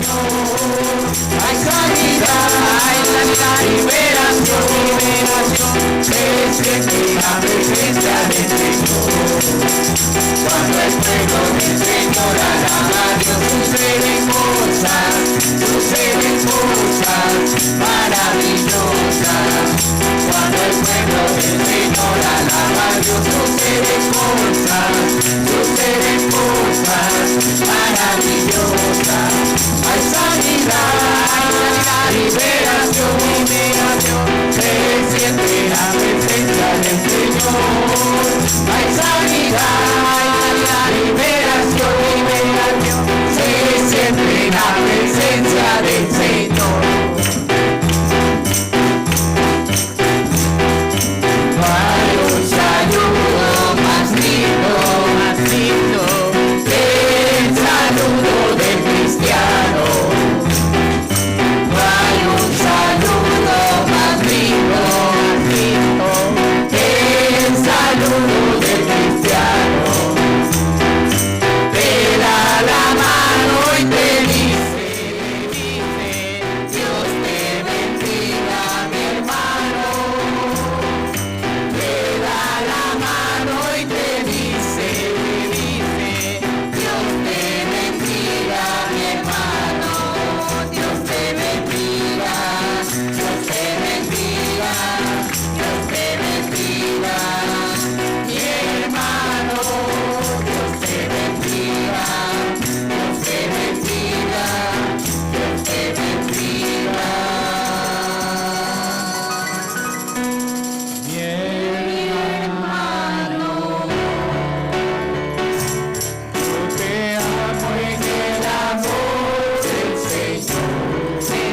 hay sanidad, liberación, se siente la presencia del Señor. Cuando el pueblo del Señor alaba a Dios, suceden cosas maravillosas. Cuando el pueblo del Señor alaba a Dios, suceden cosas maravillosas. Hay sanidad, liberación, se siente la presencia del Señor. Hay sanidad, liberación, se siente la presencia del Señor. No hay un saludo más lindo que el saludo del cristiano. No hay un saludo más lindo que el saludo del cristiano. Te da la mano y te dice, Dios te bendiga, mi hermano. Te da la mano y te dice, Dios te bendiga, mi hermano. Dios te bendiga, Dios te bendiga, Dios te bendiga, mi hermano. Dios te bendiga, Dios te bendiga, Dios te bendiga. Mi hermano, yo te amo en el amor del Señor. Sí,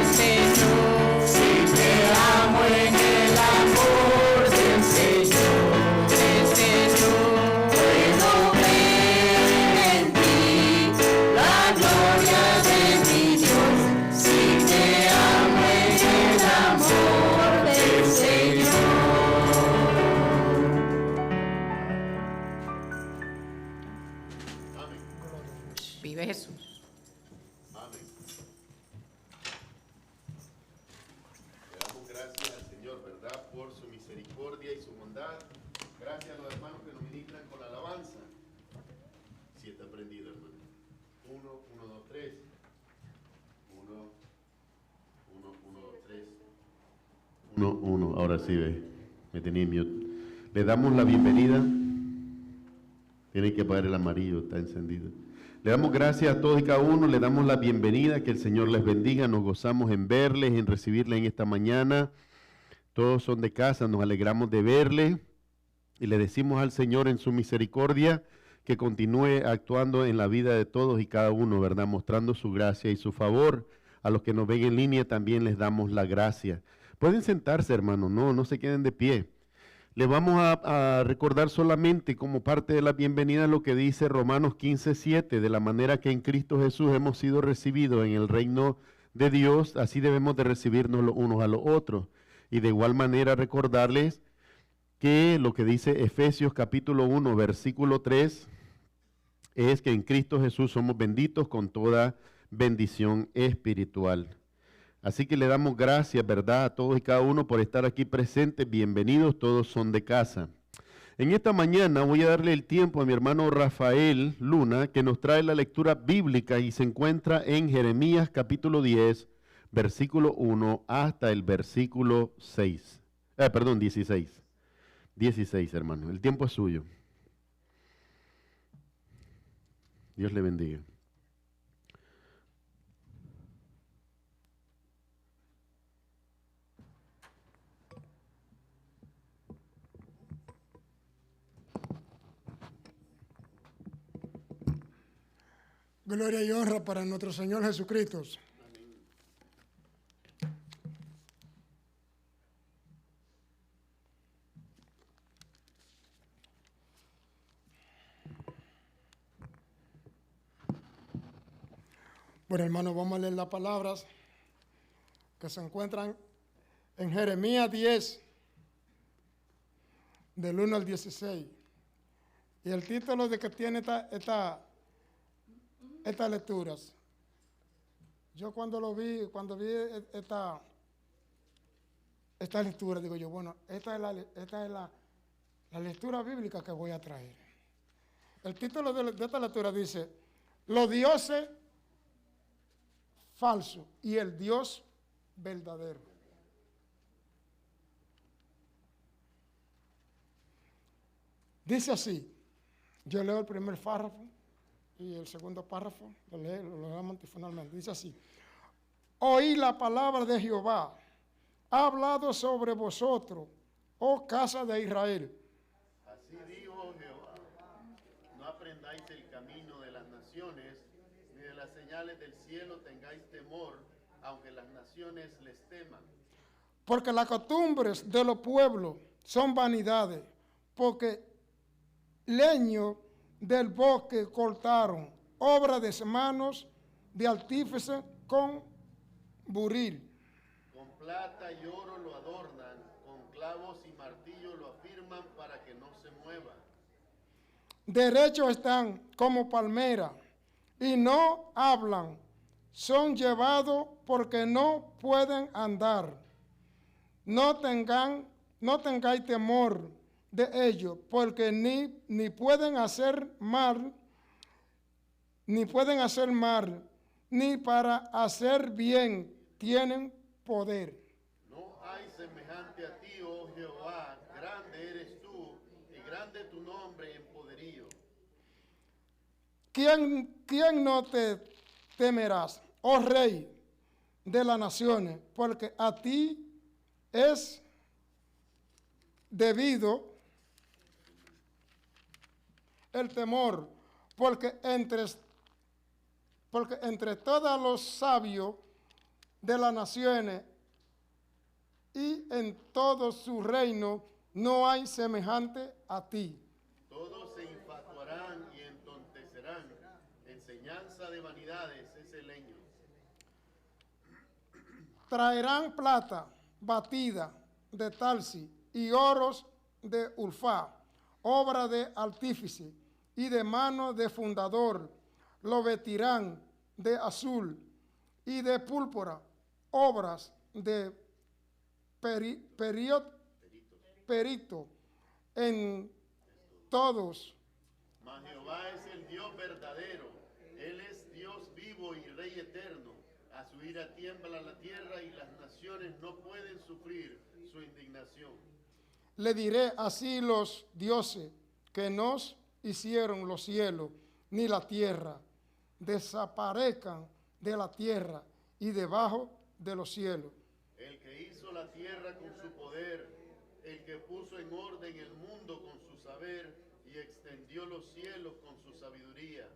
te amo en el amor del Señor. Puedo ver en ti la gloria de mi Dios. Sí, te amo en el amor del Señor. Vive Jesús. Amén. Le damos gracias al Señor, ¿verdad? Por su misericordia y su bondad. Gracias a los hermanos que nos ministran con la alabanza. Si está prendido, hermano. 1, 1, 2, 3. 1, 1, 1, 2, 3. 1, 1. Ahora sí, ve. Me tenía en mute. Le damos la bienvenida. Tiene que apagar el amarillo, está encendido. Le damos gracias a todos y cada uno, le damos la bienvenida, que el Señor les bendiga, nos gozamos en verles, en recibirles en esta mañana. Todos son de casa, nos alegramos de verles y le decimos al Señor en su misericordia que continúe actuando en la vida de todos y cada uno, ¿verdad? Mostrando su gracia y su favor. A los que nos ven en línea también les damos la gracia. Pueden sentarse, hermanos, no se queden de pie. Les vamos a recordar solamente como parte de la bienvenida lo que dice Romanos 15:7, de la manera que en Cristo Jesús hemos sido recibidos en el reino de Dios, así debemos de recibirnos los unos a los otros. Y de igual manera recordarles que lo que dice Efesios capítulo 1, versículo 3, es que en Cristo Jesús somos benditos con toda bendición espiritual. Así que le damos gracias, ¿verdad?, a todos y cada uno por estar aquí presentes. Bienvenidos, todos son de casa. En esta mañana voy a darle el tiempo a mi hermano Rafael Luna, que nos trae la lectura bíblica y se encuentra en Jeremías capítulo 10, versículo 1 hasta el versículo 16. 16, hermano. El tiempo es suyo. Dios le bendiga. Gloria y honra para nuestro Señor Jesucristo. Bueno, hermano, vamos a leer las palabras que se encuentran en Jeremías 10, del 1 al 16. Y el título de que tiene estas lecturas: Yo cuando vi esta lectura, digo yo, bueno, esta es la lectura bíblica que voy a traer. El título de esta lectura dice, los dioses falsos y el Dios verdadero. Dice así, yo leo el primer párrafo y el segundo párrafo, lo leemos antifonalmente. Dice así, oí la palabra de Jehová, ha hablado sobre vosotros, oh casa de Israel. Así dijo Jehová, no aprendáis el camino de las naciones, ni de las señales del cielo tengáis temor, aunque las naciones les teman. Porque las costumbres de los pueblos son vanidades, porque leño del bosque cortaron, obra de manos de artífice con buril. Con plata y oro lo adornan, con clavos y martillo lo afirman para que no se mueva. Derechos están como palmera y no hablan, son llevados porque no pueden andar. No tengáis temor de ellos, porque ni pueden hacer mal, ni para hacer bien tienen poder. No hay semejante a ti, oh Jehová, grande eres tú, y grande tu nombre en poderío. ¿Quién no te temerás, oh Rey de las naciones? Porque a ti es debido el temor, porque entre todos los sabios de las naciones y en todo su reino no hay semejante a ti. Todos se infatuarán y entontecerán, enseñanza de vanidades es el leño. Traerán plata batida de Tarsis y oros de Ulfá, obra de artífice y de mano de fundador, lo vestirán de azul y de púrpura, obras de perito en todos. Mas Jehová es el Dios verdadero, Él es Dios vivo y Rey eterno. A su ira tiembla la tierra y las naciones no pueden sufrir su indignación. Le diré así los dioses que nos hicieron los cielos ni la tierra, desaparezcan de la tierra y debajo de los cielos. El que hizo la tierra con su poder, el que puso en orden el mundo con su saber y extendió los cielos con su sabiduría.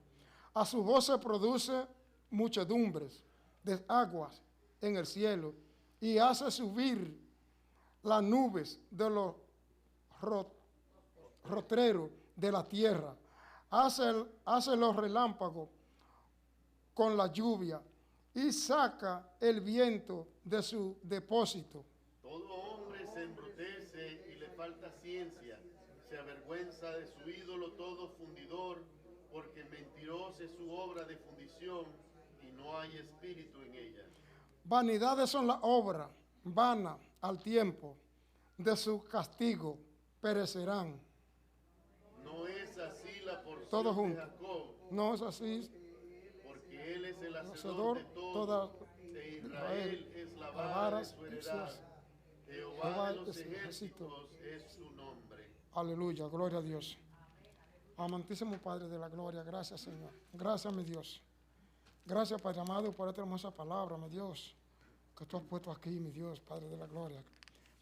A su voz se produce muchedumbres de aguas en el cielo y hace subir las nubes de los rostreros de la tierra. Hace los relámpagos con la lluvia y saca el viento de su depósito. Todo hombre se embrutece y le falta ciencia, se avergüenza de su ídolo todo fundidor, porque mentirosa es su obra de fundición y no hay espíritu en ella. Vanidades son las obras, vanas al tiempo, de su castigo perecerán. No es así la Todos porción de juntos. Jacob, No es así, porque él es el hacedor hacedor de todo, toda de Israel es la vara de su heredad. Jehová de los ejércitos es su nombre. Aleluya, gloria a Dios. Amantísimo Padre de la gloria, gracias Señor. Gracias mi Dios. Gracias Padre amado por esta hermosa palabra, mi Dios, que tú has puesto aquí, mi Dios, Padre de la gloria.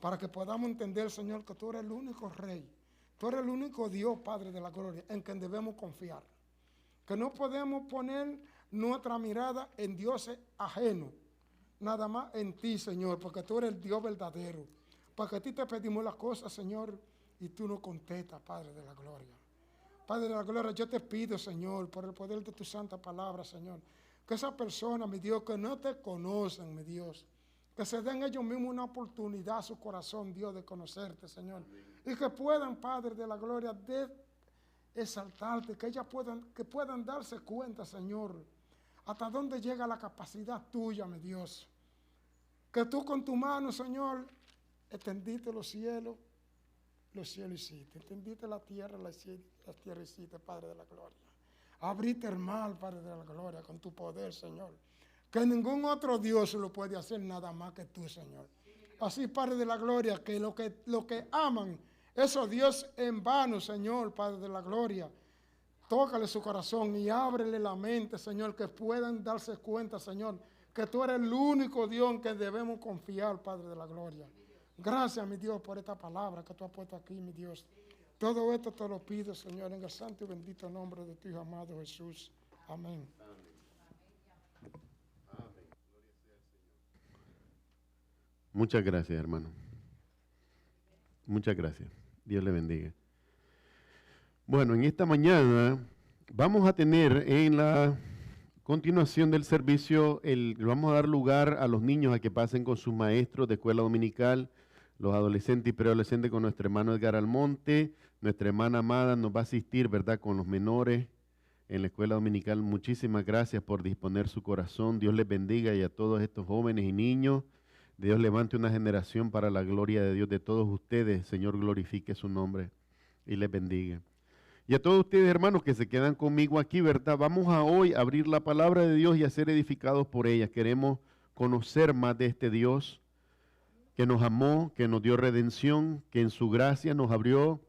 Para que podamos entender, Señor, que tú eres el único Rey. Tú eres el único Dios, Padre de la gloria, en quien debemos confiar. Que no podemos poner nuestra mirada en dioses ajenos, nada más en ti, Señor, porque tú eres el Dios verdadero. Porque a ti te pedimos las cosas, Señor, y tú nos contestas, Padre de la gloria. Padre de la gloria, yo te pido, Señor, por el poder de tu santa palabra, Señor, que esas personas, mi Dios, que no te conocen, mi Dios, que se den ellos mismos una oportunidad a su corazón, Dios, de conocerte, Señor. Y que puedan, Padre de la gloria, de exaltarte, que ellas puedan darse cuenta, Señor, hasta dónde llega la capacidad tuya, mi Dios. Que tú con tu mano, Señor, extendiste los cielos hiciste. Extendiste la tierra hiciste, Padre de la gloria. Abriste el mar, Padre de la gloria, con tu poder, Señor. Que ningún otro Dios lo puede hacer nada más que tú, Señor. Así, Padre de la gloria, que lo que aman, esos Dios en vano, Señor, Padre de la gloria, tócale su corazón y ábrele la mente, Señor, que puedan darse cuenta, Señor, que tú eres el único Dios en que debemos confiar, Padre de la gloria. Gracias, mi Dios, por esta palabra que tú has puesto aquí, mi Dios. Todo esto te lo pido, Señor, en el santo y bendito nombre de tu Hijo amado Jesús. Amén. Muchas gracias, hermano. Muchas gracias. Dios le bendiga. Bueno, en esta mañana vamos a tener en la continuación del servicio, vamos a dar lugar a los niños a que pasen con sus maestros de escuela dominical, los adolescentes y preadolescentes con nuestro hermano Edgar Almonte, nuestra hermana Amada nos va a asistir, ¿verdad?, con los menores en la escuela dominical. Muchísimas gracias por disponer su corazón. Dios les bendiga y a todos estos jóvenes y niños. Dios levante una generación para la gloria de Dios de todos ustedes. Señor, glorifique su nombre y les bendiga. Y a todos ustedes, hermanos, que se quedan conmigo aquí, ¿verdad? Vamos a hoy abrir la palabra de Dios y a ser edificados por ella. Queremos conocer más de este Dios que nos amó, que nos dio redención, que en su gracia nos abrió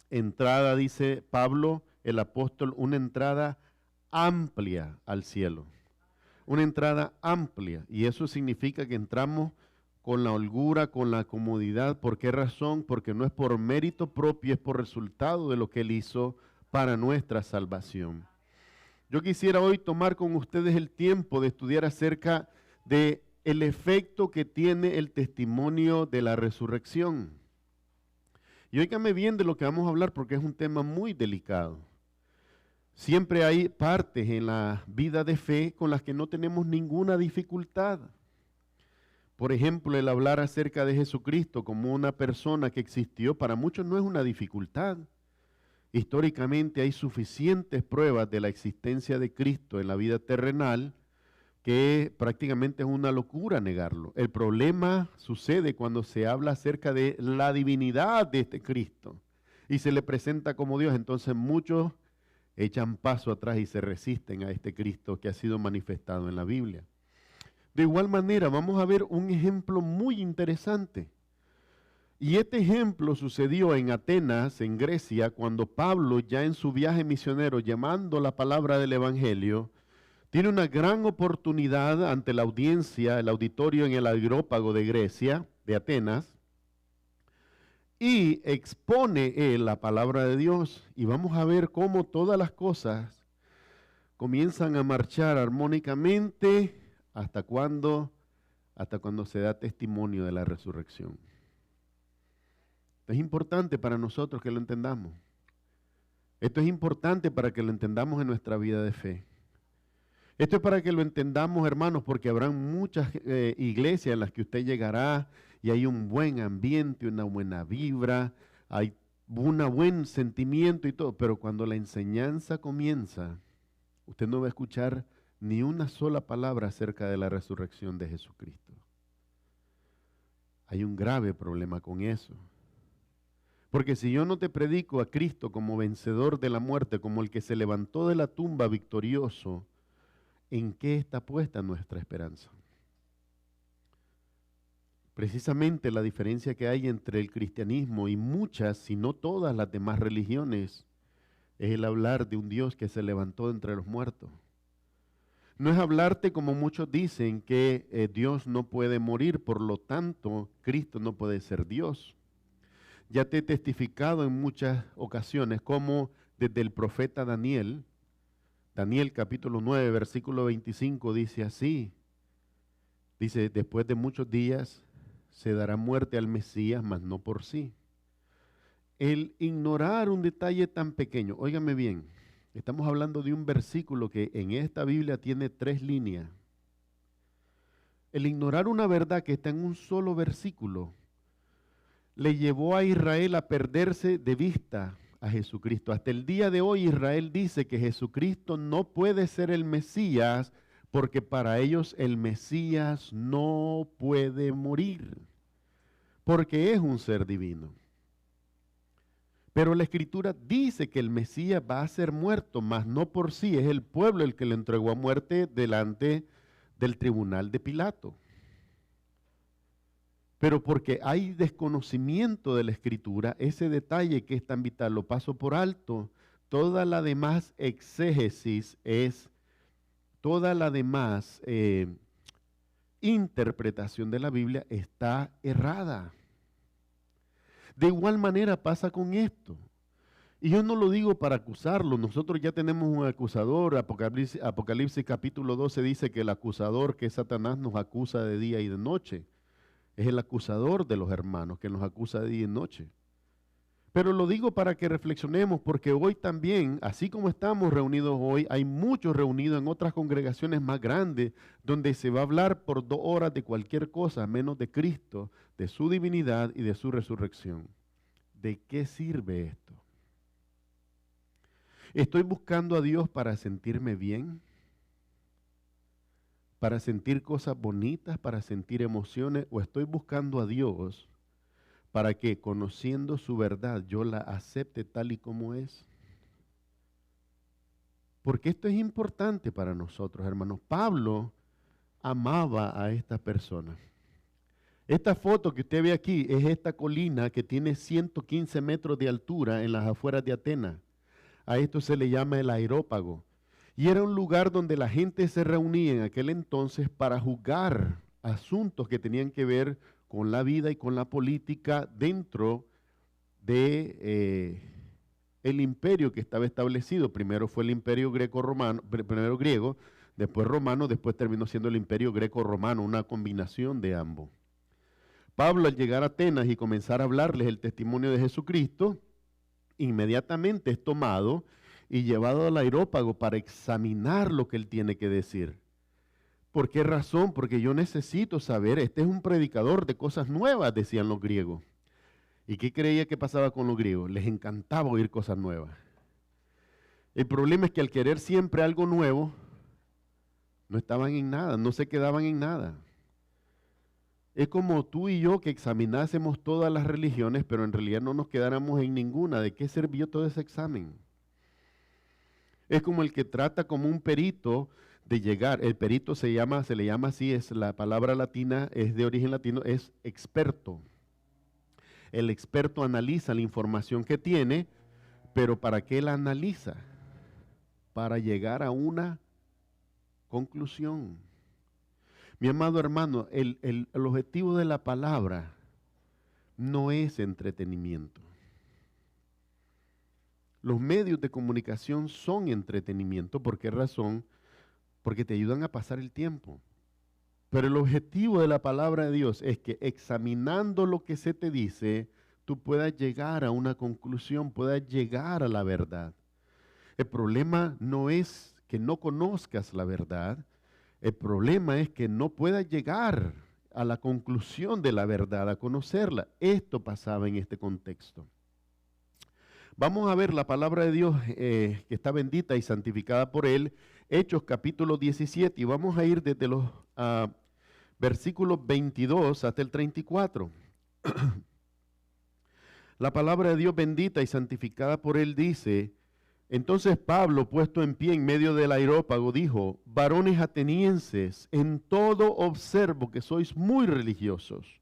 entrada, dice Pablo, el apóstol, una entrada amplia al cielo. Una entrada amplia, y eso significa que entramos con la holgura, con la comodidad. ¿Por qué razón? Porque no es por mérito propio, es por resultado de lo que Él hizo para nuestra salvación. Yo quisiera hoy tomar con ustedes el tiempo de estudiar acerca de el efecto que tiene el testimonio de la resurrección. Y óigame bien de lo que vamos a hablar porque es un tema muy delicado. Siempre hay partes en la vida de fe con las que no tenemos ninguna dificultad. Por ejemplo, el hablar acerca de Jesucristo como una persona que existió, para muchos no es una dificultad. Históricamente hay suficientes pruebas de la existencia de Cristo en la vida terrenal que prácticamente es una locura negarlo. El problema sucede cuando se habla acerca de la divinidad de este Cristo y se le presenta como Dios. Entonces muchos echan paso atrás y se resisten a este Cristo que ha sido manifestado en la Biblia. De igual manera, vamos a ver un ejemplo muy interesante. Y este ejemplo sucedió en Atenas, en Grecia, cuando Pablo, ya en su viaje misionero, llamando la palabra del Evangelio, tiene una gran oportunidad ante la audiencia, el auditorio en el Areópago de Grecia, de Atenas, y expone él la palabra de Dios. Y vamos a ver cómo todas las cosas comienzan a marchar armónicamente hasta cuando se da testimonio de la resurrección. Es importante para nosotros que lo entendamos. Esto es importante para que lo entendamos en nuestra vida de fe. Esto es para que lo entendamos, hermanos, porque habrán muchas iglesias en las que usted llegará y hay un buen ambiente, una buena vibra, hay un buen sentimiento y todo, pero cuando la enseñanza comienza, usted no va a escuchar ni una sola palabra acerca de la resurrección de Jesucristo. Hay un grave problema con eso. Porque si yo no te predico a Cristo como vencedor de la muerte, como el que se levantó de la tumba victorioso, ¿en qué está puesta nuestra esperanza? Precisamente la diferencia que hay entre el cristianismo y muchas, si no todas las demás religiones, es el hablar de un Dios que se levantó de entre los muertos. No es hablarte como muchos dicen que Dios no puede morir, por lo tanto, Cristo no puede ser Dios. Ya te he testificado en muchas ocasiones cómo desde el profeta Daniel capítulo 9, versículo 25 dice así, dice, después de muchos días se dará muerte al Mesías, mas no por sí. El ignorar un detalle tan pequeño, óigame bien, estamos hablando de un versículo que en esta Biblia tiene 3 líneas. El ignorar una verdad que está en un solo versículo le llevó a Israel a perderse de vista a Jesucristo. Hasta el día de hoy Israel dice que Jesucristo no puede ser el Mesías porque para ellos el Mesías no puede morir, porque es un ser divino. Pero la Escritura dice que el Mesías va a ser muerto, mas no por sí, es el pueblo el que le entregó a muerte delante del tribunal de Pilato. Pero porque hay desconocimiento de la Escritura, ese detalle que es tan vital lo paso por alto. Toda la demás exégesis toda la demás interpretación de la Biblia está errada. De igual manera pasa con esto. Y yo no lo digo para acusarlo, nosotros ya tenemos un acusador. Apocalipsis capítulo 12 dice que el acusador, que es Satanás, nos acusa de día y de noche. Es el acusador de los hermanos que nos acusa de día y noche. Pero lo digo para que reflexionemos, porque hoy también, así como estamos reunidos hoy, hay muchos reunidos en otras congregaciones más grandes, donde se va a hablar por 2 horas de cualquier cosa, menos de Cristo, de su divinidad y de su resurrección. ¿De qué sirve esto? ¿Estoy buscando a Dios para sentirme bien? ¿Para sentir cosas bonitas? ¿Para sentir emociones? ¿O estoy buscando a Dios para que, conociendo su verdad, yo la acepte tal y como es? Porque esto es importante para nosotros, hermanos. Pablo amaba a esta persona. Esta foto que usted ve aquí es esta colina que tiene 115 metros de altura en las afueras de Atenas. A esto se le llama el Areópago. Y era un lugar donde la gente se reunía en aquel entonces para juzgar asuntos que tenían que ver con la vida y con la política dentro de el imperio que estaba establecido. Primero fue el imperio greco-romano, primero griego, después romano, después terminó siendo el imperio greco-romano, una combinación de ambos. Pablo, al llegar a Atenas y comenzar a hablarles el testimonio de Jesucristo, inmediatamente es tomado y llevado al Areópago para examinar lo que él tiene que decir. ¿Por qué razón? Porque yo necesito saber, este es un predicador de cosas nuevas, decían los griegos. ¿Y qué creía que pasaba con los griegos? Les encantaba oír cosas nuevas. El problema es que al querer siempre algo nuevo, no estaban en nada, no se quedaban en nada. Es como tú y yo que examinásemos todas las religiones, pero en realidad no nos quedáramos en ninguna. ¿De qué sirvió todo ese examen? Es como el que trata como un perito de llegar. El perito se le llama así, es la palabra latina, es de origen latino, es experto. El experto analiza la información que tiene, pero ¿para qué la analiza? Para llegar a una conclusión. Mi amado hermano, el objetivo de la palabra no es entretenimiento. Los medios de comunicación son entretenimiento. ¿Por qué razón? Porque te ayudan a pasar el tiempo. Pero el objetivo de la palabra de Dios es que examinando lo que se te dice, tú puedas llegar a una conclusión, puedas llegar a la verdad. El problema no es que no conozcas la verdad, el problema es que no puedas llegar a la conclusión de la verdad, a conocerla. Esto pasaba en este contexto. Vamos a ver la palabra de Dios que está bendita y santificada por Él, Hechos capítulo 17, y vamos a ir desde los versículos 22 hasta el 34. La palabra de Dios bendita y santificada por Él dice: entonces Pablo, puesto en pie en medio del Areópago, dijo: varones atenienses, en todo observo que sois muy religiosos,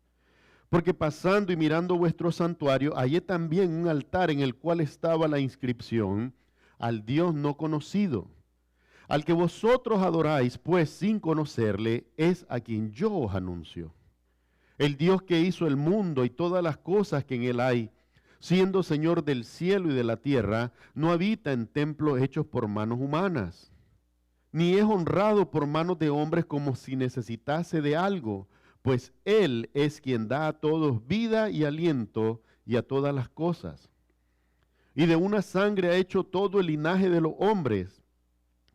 porque pasando y mirando vuestro santuario, hallé también un altar en el cual estaba la inscripción: al Dios no conocido. Al que vosotros adoráis, pues sin conocerle, es a quien yo os anuncio. El Dios que hizo el mundo y todas las cosas que en él hay, siendo Señor del cielo y de la tierra, no habita en templos hechos por manos humanas, ni es honrado por manos de hombres como si necesitase de algo, pues Él es quien da a todos vida y aliento y a todas las cosas. Y de una sangre ha hecho todo el linaje de los hombres,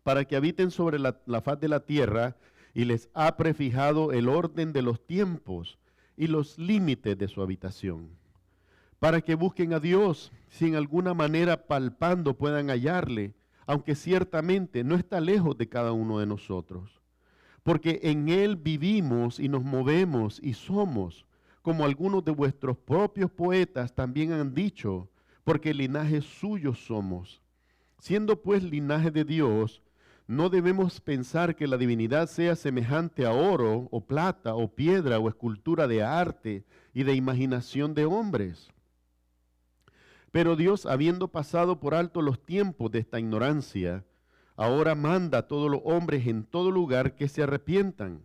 para que habiten sobre la faz de la tierra, y les ha prefijado el orden de los tiempos y los límites de su habitación, para que busquen a Dios, si en alguna manera palpando puedan hallarle, aunque ciertamente no está lejos de cada uno de nosotros. Porque en Él vivimos y nos movemos y somos, como algunos de vuestros propios poetas también han dicho, porque linaje suyo somos. Siendo pues linaje de Dios, no debemos pensar que la divinidad sea semejante a oro o plata o piedra o escultura de arte y de imaginación de hombres. Pero Dios, habiendo pasado por alto los tiempos de esta ignorancia, ahora manda a todos los hombres en todo lugar que se arrepientan,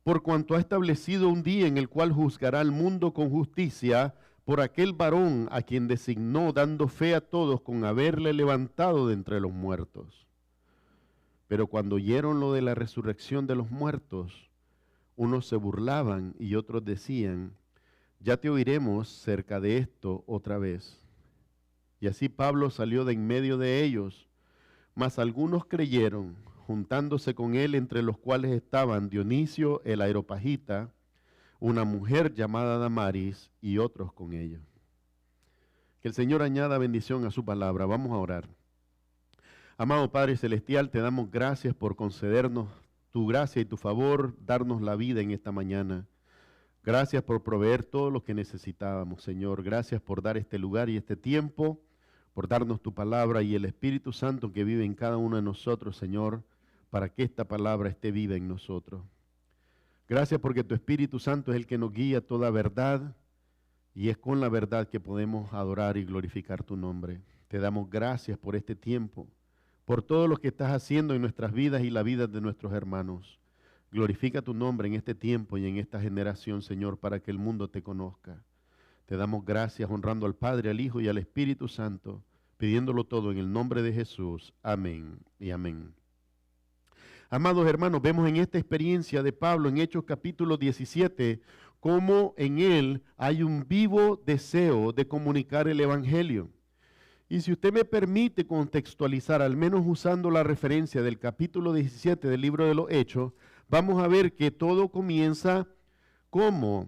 por cuanto ha establecido un día en el cual juzgará al mundo con justicia por aquel varón a quien designó, dando fe a todos con haberle levantado de entre los muertos. Pero cuando oyeron lo de la resurrección de los muertos, unos se burlaban y otros decían, ya te oiremos cerca de esto otra vez. Y así Pablo salió de en medio de ellos, mas algunos creyeron, juntándose con él, entre los cuales estaban Dionisio el Areopagita, una mujer llamada Damaris, y otros con ellos. Que el Señor añada bendición a su palabra. Vamos a orar. Amado Padre Celestial, te damos gracias por concedernos tu gracia y tu favor, darnos la vida en esta mañana. Gracias por proveer todo lo que necesitábamos, Señor. Gracias por dar este lugar y este tiempo, por darnos tu palabra y el Espíritu Santo que vive en cada uno de nosotros, Señor, para que esta palabra esté viva en nosotros. Gracias porque tu Espíritu Santo es el que nos guía a toda verdad y es con la verdad que podemos adorar y glorificar tu nombre. Te damos gracias por este tiempo, por todo lo que estás haciendo en nuestras vidas y la vida de nuestros hermanos. Glorifica tu nombre en este tiempo y en esta generación, Señor, para que el mundo te conozca. Te damos gracias honrando al Padre, al Hijo y al Espíritu Santo, pidiéndolo todo en el nombre de Jesús. Amén y amén. Amados hermanos, vemos en esta experiencia de Pablo en Hechos capítulo 17, cómo en él hay un vivo deseo de comunicar el Evangelio. Y si usted me permite contextualizar, al menos usando la referencia del capítulo 17 del libro de los Hechos, vamos a ver que todo comienza como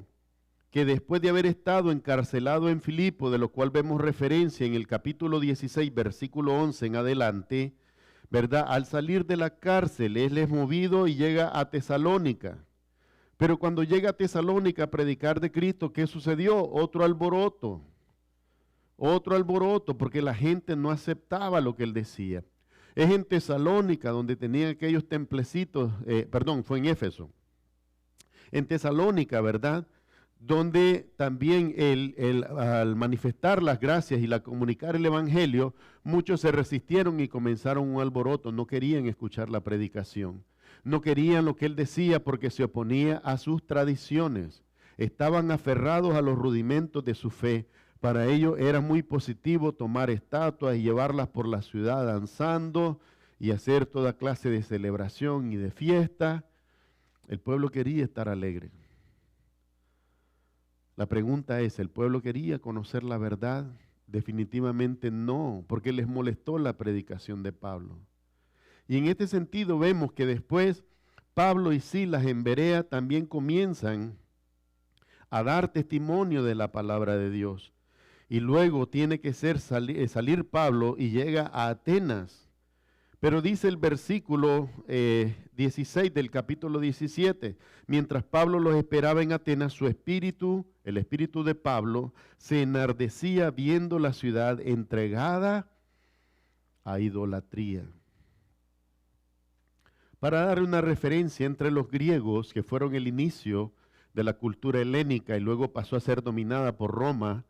que después de haber estado encarcelado en Filipo, de lo cual vemos referencia en el capítulo 16, versículo 11 en adelante, ¿verdad? Al salir de la cárcel, él es movido y llega a Tesalónica. Pero cuando llega a Tesalónica a predicar de Cristo, ¿qué sucedió? Otro alboroto, porque la gente no aceptaba lo que él decía. Es en Tesalónica donde tenían aquellos templecitos, fue en Éfeso. En Tesalónica, ¿verdad? Donde también al manifestar las gracias y comunicar el Evangelio, muchos se resistieron y comenzaron un alboroto, no querían escuchar la predicación, no querían lo que él decía porque se oponía a sus tradiciones, estaban aferrados a los rudimentos de su fe. Para ellos era muy positivo tomar estatuas y llevarlas por la ciudad danzando y hacer toda clase de celebración y de fiesta. El pueblo quería estar alegre. La pregunta es, ¿el pueblo quería conocer la verdad? Definitivamente no, porque les molestó la predicación de Pablo. Y en este sentido vemos que después Pablo y Silas en Berea también comienzan a dar testimonio de la palabra de Dios. Y luego tiene que salir Pablo y llega a Atenas. Pero dice el versículo 16 del capítulo 17, mientras Pablo los esperaba en Atenas, su espíritu, el espíritu de Pablo, se enardecía viendo la ciudad entregada a idolatría. Para dar una referencia entre los griegos, que fueron el inicio de la cultura helénica y luego pasó a ser dominada por Roma,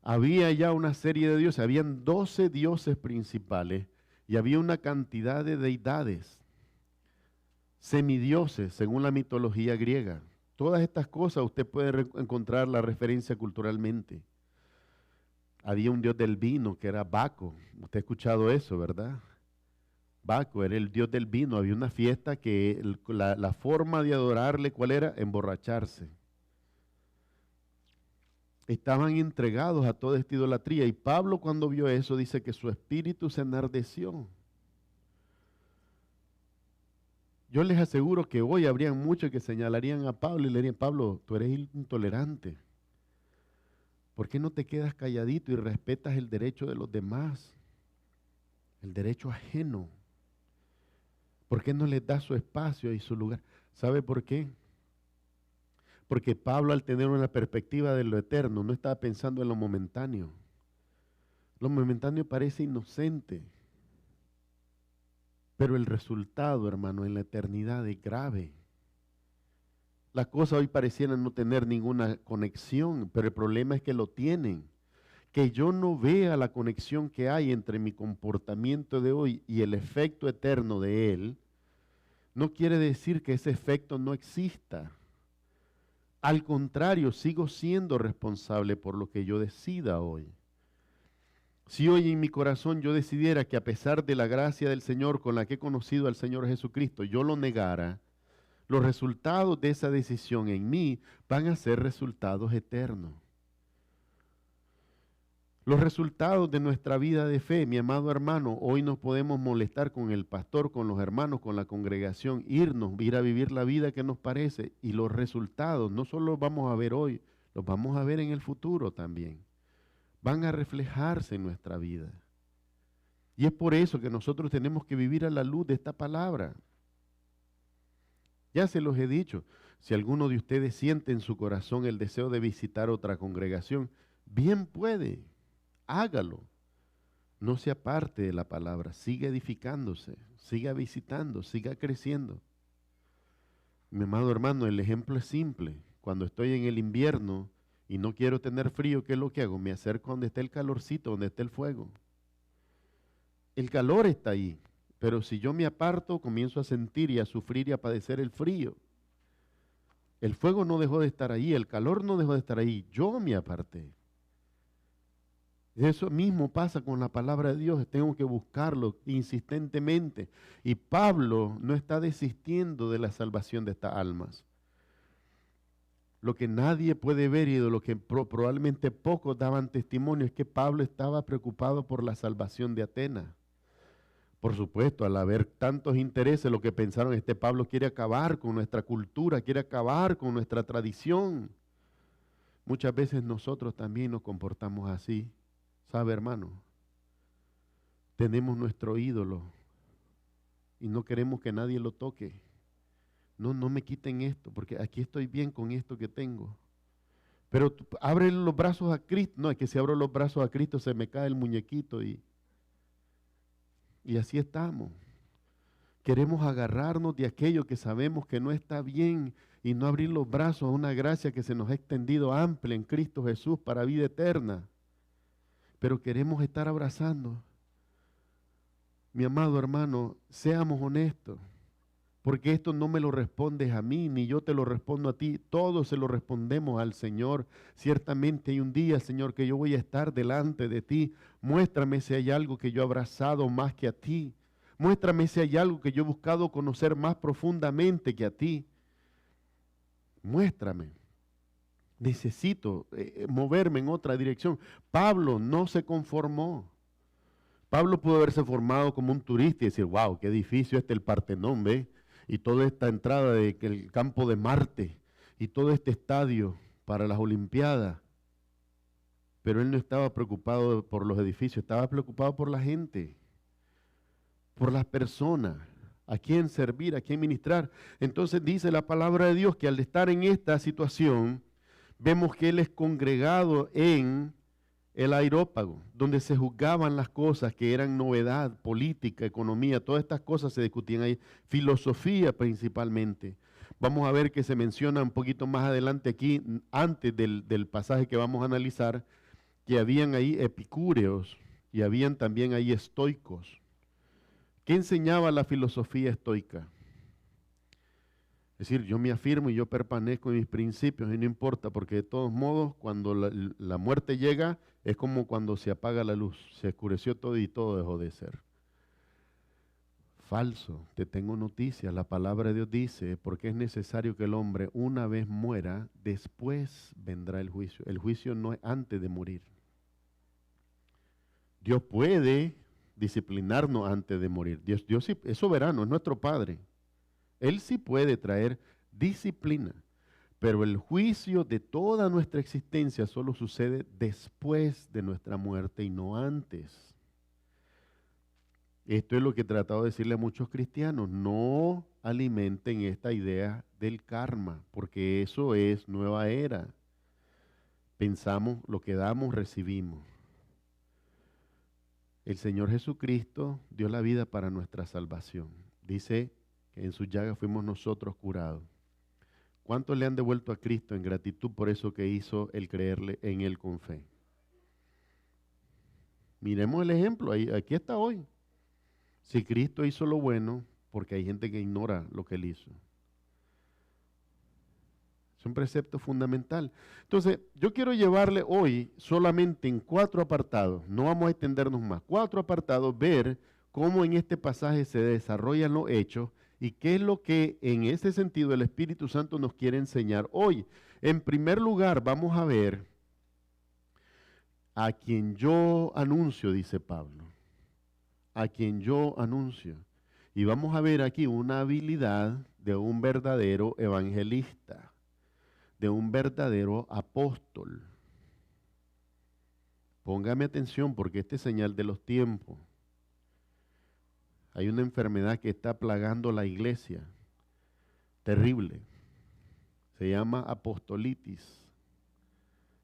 había ya una serie de dioses, habían 12 dioses principales y había una cantidad de deidades, semidioses según la mitología griega. Todas estas cosas usted puede encontrar la referencia culturalmente. Había un dios del vino que era Baco, usted ha escuchado eso, ¿verdad? Baco era el dios del vino, había una fiesta que la forma de adorarle, ¿cuál era? Emborracharse. Estaban entregados a toda esta idolatría y Pablo cuando vio eso dice que su espíritu se enardeció. Yo les aseguro que hoy habrían muchos que señalarían a Pablo y le dirían, Pablo, tú eres intolerante. ¿Por qué no te quedas calladito y respetas el derecho de los demás? El derecho ajeno. ¿Por qué no les das su espacio y su lugar? ¿Sabe por qué? Porque Pablo, al tener una perspectiva de lo eterno, no estaba pensando en lo momentáneo. Lo momentáneo parece inocente, pero el resultado, hermano, en la eternidad es grave. Las cosas hoy parecieran no tener ninguna conexión, pero el problema es que lo tienen. Que yo no vea la conexión que hay entre mi comportamiento de hoy y el efecto eterno de él, no quiere decir que ese efecto no exista. Al contrario, sigo siendo responsable por lo que yo decida hoy. Si hoy en mi corazón yo decidiera que a pesar de la gracia del Señor con la que he conocido al Señor Jesucristo, yo lo negara, los resultados de esa decisión en mí van a ser resultados eternos. Los resultados de nuestra vida de fe, mi amado hermano, hoy nos podemos molestar con el pastor, con los hermanos, con la congregación, ir a vivir la vida que nos parece, y los resultados no solo los vamos a ver hoy, los vamos a ver en el futuro también. Van a reflejarse en nuestra vida. Y es por eso que nosotros tenemos que vivir a la luz de esta palabra. Ya se los he dicho, si alguno de ustedes siente en su corazón el deseo de visitar otra congregación, bien puede, hágalo. No se aparte de la palabra, siga edificándose, siga visitando, siga creciendo. Mi amado hermano, el ejemplo es simple. Cuando estoy en el invierno y no quiero tener frío, ¿qué es lo que hago? Me acerco donde está el calorcito, donde está el fuego. El calor está ahí, pero si yo me aparto, comienzo a sentir y a sufrir y a padecer el frío. El fuego no dejó de estar ahí, el calor no dejó de estar ahí, yo me aparté. Eso mismo pasa con la palabra de Dios, tengo que buscarlo insistentemente. Y Pablo no está desistiendo de la salvación de estas almas. Lo que nadie puede ver y de lo que probablemente pocos daban testimonio es que Pablo estaba preocupado por la salvación de Atenas. Por supuesto, al haber tantos intereses, lo que pensaron, este Pablo quiere acabar con nuestra cultura, quiere acabar con nuestra tradición. Muchas veces nosotros también nos comportamos así. ¿Sabe, hermano? Tenemos nuestro ídolo y no queremos que nadie lo toque. No me quiten esto, porque aquí estoy bien con esto que tengo. Pero abre los brazos a Cristo. No, es que si abro los brazos a Cristo se me cae el muñequito y así estamos. Queremos agarrarnos de aquello que sabemos que no está bien y no abrir los brazos a una gracia que se nos ha extendido amplia en Cristo Jesús para vida eterna. Pero queremos estar abrazando. Mi amado hermano, seamos honestos. Porque esto no me lo respondes a mí, ni yo te lo respondo a ti. Todos se lo respondemos al Señor. Ciertamente hay un día, Señor, que yo voy a estar delante de ti. Muéstrame si hay algo que yo he abrazado más que a ti. Muéstrame si hay algo que yo he buscado conocer más profundamente que a ti. Muéstrame. Necesito moverme en otra dirección. Pablo no se conformó. Pablo pudo haberse formado como un turista y decir, wow, qué edificio el Partenón, ¿ve? Y toda esta entrada del campo de Marte y todo este estadio para las Olimpiadas. Pero él no estaba preocupado por los edificios, estaba preocupado por la gente, por las personas, a quién servir, a quién ministrar. Entonces dice la palabra de Dios que al estar en esta situación, vemos que él es congregado en el Areópago, donde se juzgaban las cosas que eran novedad, política, economía, todas estas cosas se discutían ahí, filosofía principalmente. Vamos a ver que se menciona un poquito más adelante aquí, antes del pasaje que vamos a analizar, que habían ahí epicúreos y habían también ahí estoicos. ¿Qué enseñaba la filosofía estoica? Es decir, yo me afirmo y yo permanezco en mis principios y no importa, porque de todos modos, cuando la muerte llega, es como cuando se apaga la luz, se oscureció todo y todo dejó de ser. Falso, te tengo noticias, la palabra de Dios dice, porque es necesario que el hombre una vez muera, después vendrá el juicio. El juicio no es antes de morir. Dios puede disciplinarnos antes de morir. Dios sí, es soberano, es nuestro Padre. Él sí puede traer disciplina, Pero el juicio de toda nuestra existencia solo sucede después de nuestra muerte y no antes. Esto es lo que he tratado de decirle a muchos cristianos. No alimenten esta idea del karma, porque eso es nueva era. Pensamos, lo que damos, recibimos. El Señor Jesucristo dio la vida para nuestra salvación. Dice que en su llaga fuimos nosotros curados. ¿Cuántos le han devuelto a Cristo en gratitud por eso que hizo el creerle en Él con fe? Miremos el ejemplo, aquí está hoy. Si Cristo hizo lo bueno, porque hay gente que ignora lo que Él hizo. Es un precepto fundamental. Entonces, yo quiero llevarle hoy solamente en 4 apartados, no vamos a extendernos más, 4 apartados, ver cómo en este pasaje se desarrollan los hechos y qué es lo que en ese sentido el Espíritu Santo nos quiere enseñar hoy. En primer lugar, vamos a ver a quien yo anuncio, dice Pablo, a quien yo anuncio. Y vamos a ver aquí una habilidad de un verdadero evangelista, de un verdadero apóstol. Póngame atención porque este es señal de los tiempos. Hay una enfermedad que está plagando la iglesia, terrible. Se llama apostolitis.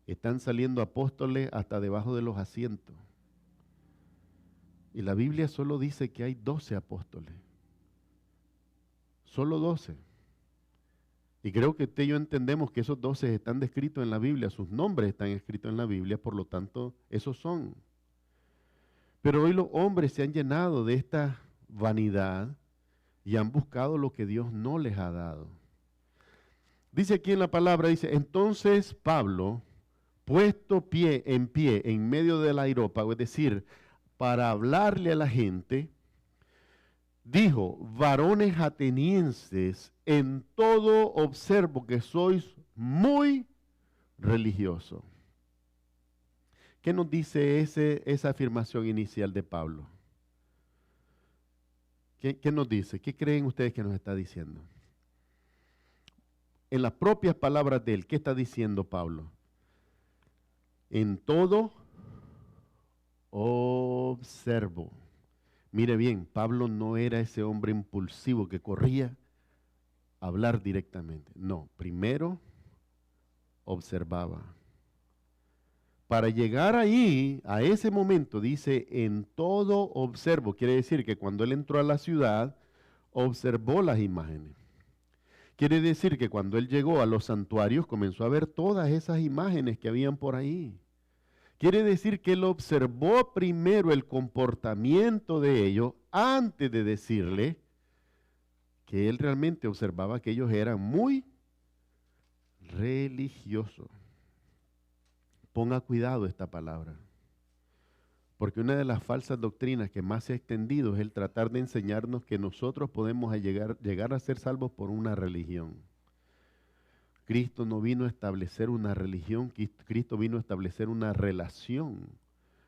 Están saliendo apóstoles hasta debajo de los asientos. Y la Biblia solo dice que hay 12 apóstoles. Solo 12. Y creo que usted y yo entendemos que esos 12 están descritos en la Biblia, sus nombres están escritos en la Biblia, por lo tanto, esos son. Pero hoy los hombres se han llenado de esta vanidad y han buscado lo que Dios no les ha dado. Dice aquí en la palabra, dice, entonces Pablo, puesto en pie en medio del aerópago, es decir, para hablarle a la gente, dijo, varones atenienses, en todo observo que sois muy religiosos. ¿Qué nos dice esa afirmación inicial de Pablo? ¿Qué nos dice? ¿Qué creen ustedes que nos está diciendo? En las propias palabras de él, ¿qué está diciendo Pablo? En todo observo. Mire bien, Pablo no era ese hombre impulsivo que corría a hablar directamente. No, primero observaba. Para llegar ahí, a ese momento, dice, en todo observo. Quiere decir que cuando él entró a la ciudad, observó las imágenes. Quiere decir que cuando él llegó a los santuarios, comenzó a ver todas esas imágenes que habían por ahí. Quiere decir que él observó primero el comportamiento de ellos antes de decirle que él realmente observaba que ellos eran muy religiosos. Ponga cuidado esta palabra, porque una de las falsas doctrinas que más se ha extendido es el tratar de enseñarnos que nosotros podemos llegar a ser salvos por una religión. Cristo no vino a establecer una religión, Cristo vino a establecer una relación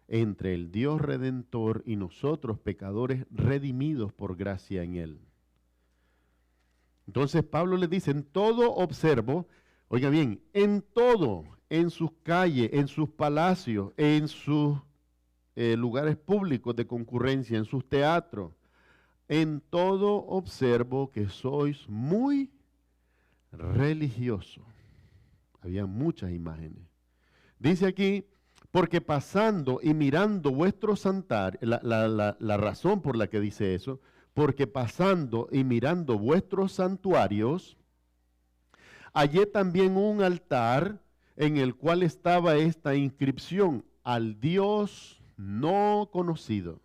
entre el Dios Redentor y nosotros, pecadores redimidos por gracia en Él. Entonces Pablo les dice, en todo observo, oiga bien, en todo, en sus calles, en sus palacios, en sus lugares públicos de concurrencia, en sus teatros, en todo observo que sois muy religioso. Había muchas imágenes. Dice aquí, porque pasando y mirando vuestros santuarios, la razón por la que dice eso, porque pasando y mirando vuestros santuarios, hallé también un altar en el cual estaba esta inscripción, al Dios no conocido,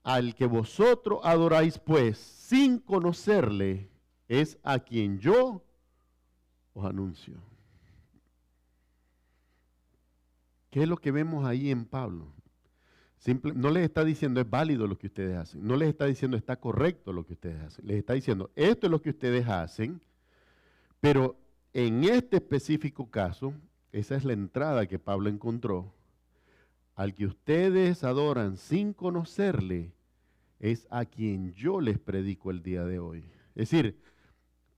al que vosotros adoráis pues, sin conocerle, es a quien yo os anuncio. ¿Qué es lo que vemos ahí en Pablo? No les está diciendo es válido lo que ustedes hacen, no les está diciendo está correcto lo que ustedes hacen, les está diciendo esto es lo que ustedes hacen, pero en este específico caso, esa es la entrada que Pablo encontró, al que ustedes adoran sin conocerle, es a quien yo les predico el día de hoy. Es decir,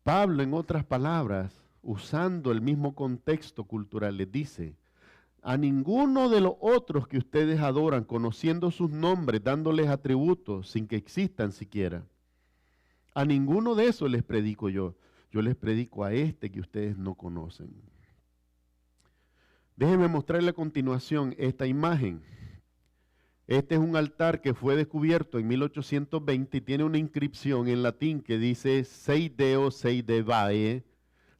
Pablo, en otras palabras, usando el mismo contexto cultural, les dice: a ninguno de los otros que ustedes adoran, conociendo sus nombres, dándoles atributos sin que existan siquiera, a ninguno de esos les predico yo. Yo les predico a este que ustedes no conocen. Déjenme mostrarle a continuación esta imagen. Este es un altar que fue descubierto en 1820 y tiene una inscripción en latín que dice: Sei Deo sei Devae,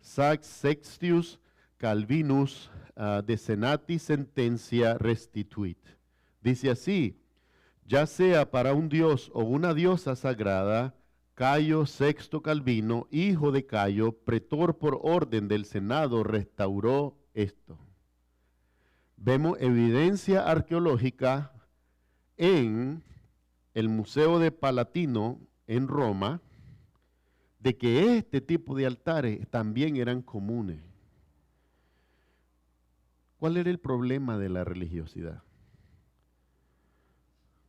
Sax Sextius Calvinus de Senati Sentencia Restituit. Dice así: ya sea para un dios o una diosa sagrada, Cayo Sexto Calvino, hijo de Cayo, pretor por orden del Senado, restauró esto. Vemos evidencia arqueológica en el Museo de Palatino en Roma de que este tipo de altares también eran comunes. ¿Cuál era el problema de la religiosidad?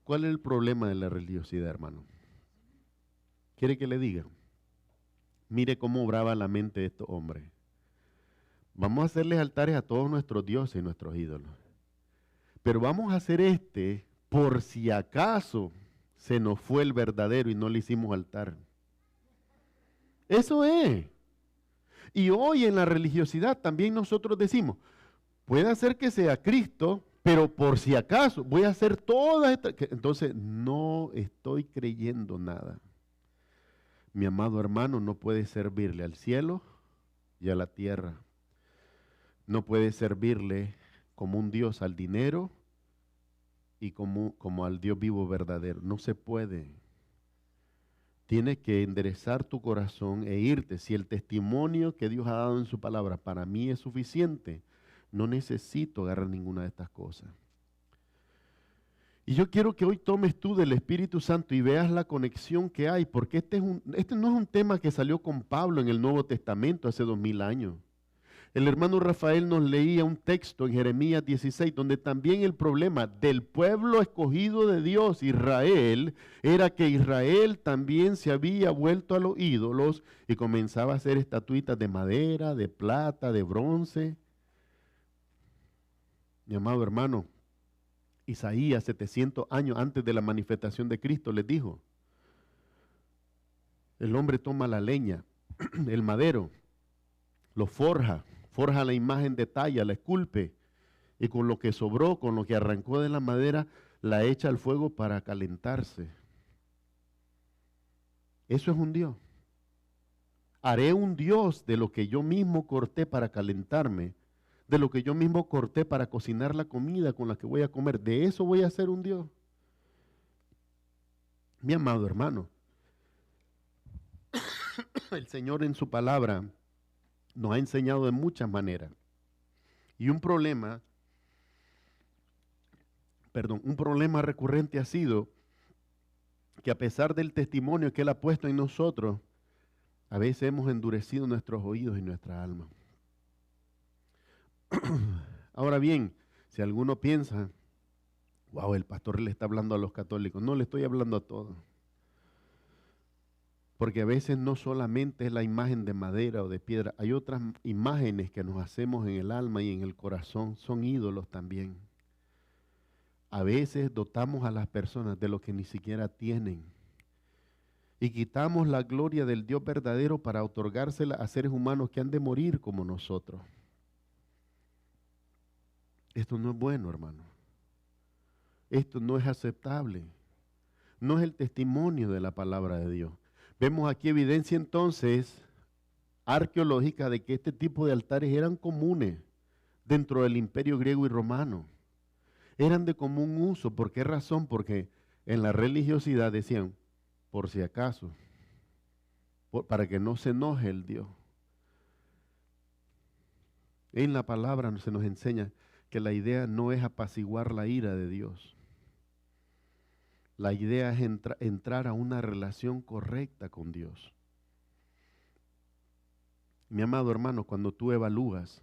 ¿Cuál es el problema de la religiosidad, hermano? ¿Quiere que le diga? Mire cómo obraba la mente de estos hombres. Vamos a hacerles altares a todos nuestros dioses y nuestros ídolos. Pero vamos a hacer este por si acaso se nos fue el verdadero y no le hicimos altar. Eso es. Y hoy en la religiosidad también nosotros decimos: puede ser que sea Cristo, pero por si acaso voy a hacer todas estas. Entonces no estoy creyendo nada. Mi amado hermano, no puede servirle al cielo y a la tierra. No puede servirle como un Dios al dinero y como al Dios vivo verdadero. No se puede. Tienes que enderezar tu corazón e irte. Si el testimonio que Dios ha dado en su palabra para mí es suficiente, no necesito agarrar ninguna de estas cosas. Y yo quiero que hoy tomes tú del Espíritu Santo y veas la conexión que hay, porque este no es un tema que salió con Pablo en el Nuevo Testamento hace 2000 años. El hermano Rafael nos leía un texto en Jeremías 16, donde también el problema del pueblo escogido de Dios, Israel, era que Israel también se había vuelto a los ídolos y comenzaba a hacer estatuitas de madera, de plata, de bronce. Mi amado hermano, Isaías, 700 años antes de la manifestación de Cristo, les dijo: el hombre toma la leña, el madero, lo forja la imagen de talla, la esculpe, y con lo que sobró, con lo que arrancó de la madera, la echa al fuego para calentarse. Eso es un Dios. Haré un Dios de lo que yo mismo corté para calentarme, de lo que yo mismo corté para cocinar la comida con la que voy a comer. De eso voy a hacer un Dios. Mi amado hermano, el Señor en su palabra nos ha enseñado de muchas maneras. Y un problema recurrente ha sido que a pesar del testimonio que Él ha puesto en nosotros, a veces hemos endurecido nuestros oídos y nuestra alma. Ahora bien, si alguno piensa: wow, el pastor le está hablando a los católicos. No, le estoy hablando a todos. Porque a veces no solamente es la imagen de madera o de piedra, hay otras imágenes que nos hacemos en el alma y en el corazón, son ídolos también. A veces dotamos a las personas de lo que ni siquiera tienen y quitamos la gloria del Dios verdadero para otorgársela a seres humanos que han de morir como nosotros. Esto no es bueno, hermano. Esto no es aceptable. No es el testimonio de la palabra de Dios. Vemos aquí evidencia entonces arqueológica de que este tipo de altares eran comunes dentro del imperio griego y romano. Eran de común uso. ¿Por qué razón? Porque en la religiosidad decían: por si acaso, para que no se enoje el Dios. En la palabra se nos enseña que la idea no es apaciguar la ira de Dios. La idea es entrar a una relación correcta con Dios. Mi amado hermano, cuando tú evalúas,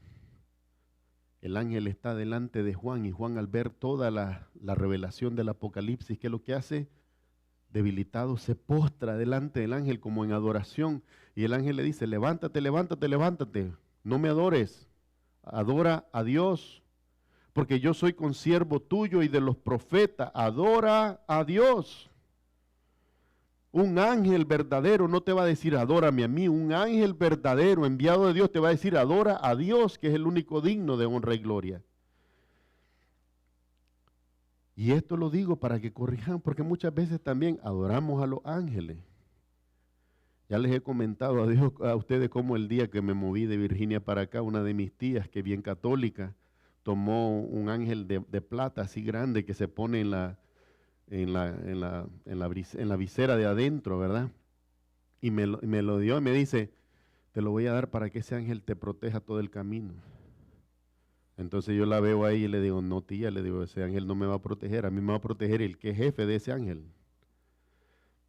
el ángel está delante de Juan y Juan, al ver toda la revelación del Apocalipsis, ¿qué es lo que hace? debilitado, se postra delante del ángel como en adoración. Y el ángel le dice, levántate, levántate, levántate, no me adores, adora a Dios, porque yo soy consiervo tuyo y de los profetas, adora a Dios. Un ángel verdadero no te va a decir adórame a mí, un ángel verdadero enviado de Dios te va a decir adora a Dios, que es el único digno de honra y gloria. Y esto lo digo para que corrijan, porque muchas veces también adoramos a los ángeles. Ya les he comentado a ustedes cómo el día que me moví de Virginia para acá, una de mis tías, que es bien católica, tomó un ángel de plata así grande que se pone en la visera de adentro, ¿verdad? Y me lo dio y me dice, te lo voy a dar para que ese ángel te proteja todo el camino. Entonces yo la veo ahí y le digo, no tía, le digo, ese ángel no me va a proteger, a mí me va a proteger el que es jefe de ese ángel.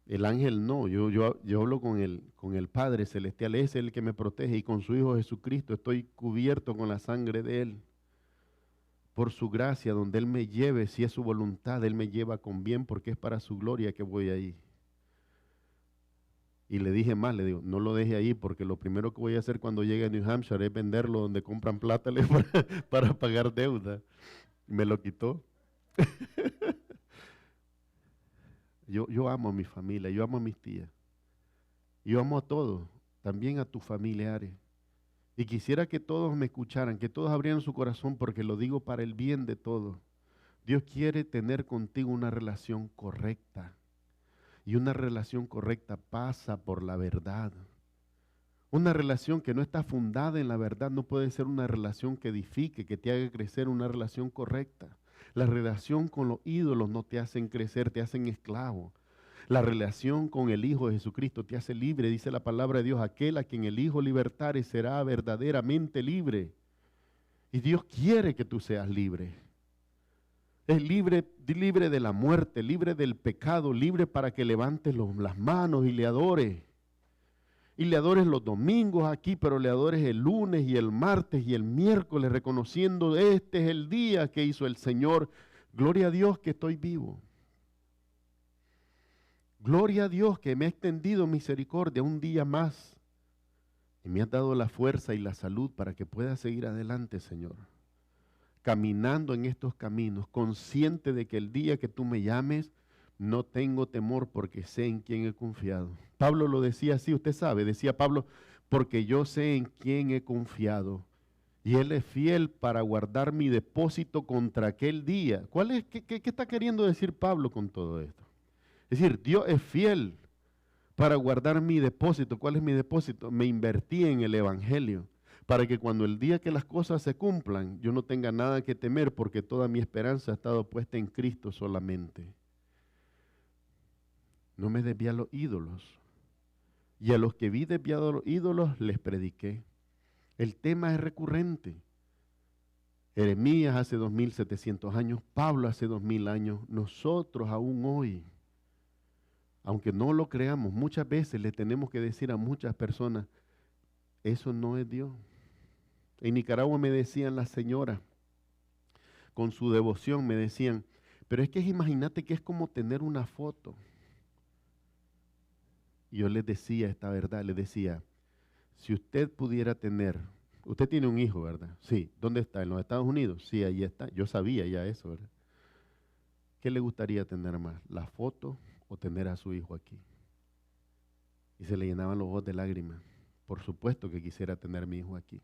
El ángel no, yo hablo con el Padre Celestial, ese es el que me protege y con su Hijo Jesucristo estoy cubierto con la sangre de Él. Por su gracia, donde Él me lleve, si es su voluntad, Él me lleva con bien porque es para su gloria que voy ahí. Y le dije más, le digo, no lo deje ahí porque lo primero que voy a hacer cuando llegue a New Hampshire es venderlo donde compran plata para pagar deuda. Me lo quitó. Yo amo a mi familia, yo amo a mis tías. Yo amo a todos, también a tus familiares. Y quisiera que todos me escucharan, que todos abrieran su corazón porque lo digo para el bien de todos. Dios quiere tener contigo una relación correcta. Y una relación correcta pasa por la verdad. Una relación que no está fundada en la verdad no puede ser una relación que edifique, que te haga crecer, una relación correcta. La relación con los ídolos no te hacen crecer, te hacen esclavo. La relación con el Hijo de Jesucristo te hace libre, dice la palabra de Dios, aquel a quien el Hijo libertare será verdaderamente libre. Y Dios quiere que tú seas libre. Es libre de la muerte, libre del pecado, libre para que levantes las manos y le adores. Y le adores los domingos aquí, pero le adores el lunes y el martes y el miércoles, reconociendo este es el día que hizo el Señor. Gloria a Dios que estoy vivo. Gloria a Dios que me ha extendido misericordia un día más. Y me ha dado la fuerza y la salud para que pueda seguir adelante, Señor. Caminando en estos caminos, consciente de que el día que tú me llames, no tengo temor porque sé en quién he confiado. Pablo lo decía así, usted sabe, decía Pablo, porque yo sé en quién he confiado. Y Él es fiel para guardar mi depósito contra aquel día. ¿Qué está queriendo decir Pablo con todo esto? Es decir, Dios es fiel para guardar mi depósito. ¿Cuál es mi depósito? Me invertí en el Evangelio, para que cuando el día que las cosas se cumplan, yo no tenga nada que temer, porque toda mi esperanza ha estado puesta en Cristo solamente. No me desvié a los ídolos. Y a los que vi desviados a los ídolos, les prediqué. El tema es recurrente. Jeremías hace 2700 años, Pablo hace 2000 años, nosotros aún hoy. Aunque no lo creamos, muchas veces le tenemos que decir a muchas personas, eso no es Dios. En Nicaragua me decían las señoras, con su devoción me decían, pero es que imagínate que es como tener una foto. Y yo les decía esta verdad, les decía, si usted pudiera tener, usted tiene un hijo, ¿verdad? Sí, ¿dónde está? ¿En los Estados Unidos? Sí, ahí está. Yo sabía ya eso, ¿verdad? ¿Qué le gustaría tener más? ¿La foto o tener a su hijo aquí? Y se le llenaban los ojos de lágrimas. Por supuesto que quisiera tener a mi hijo aquí.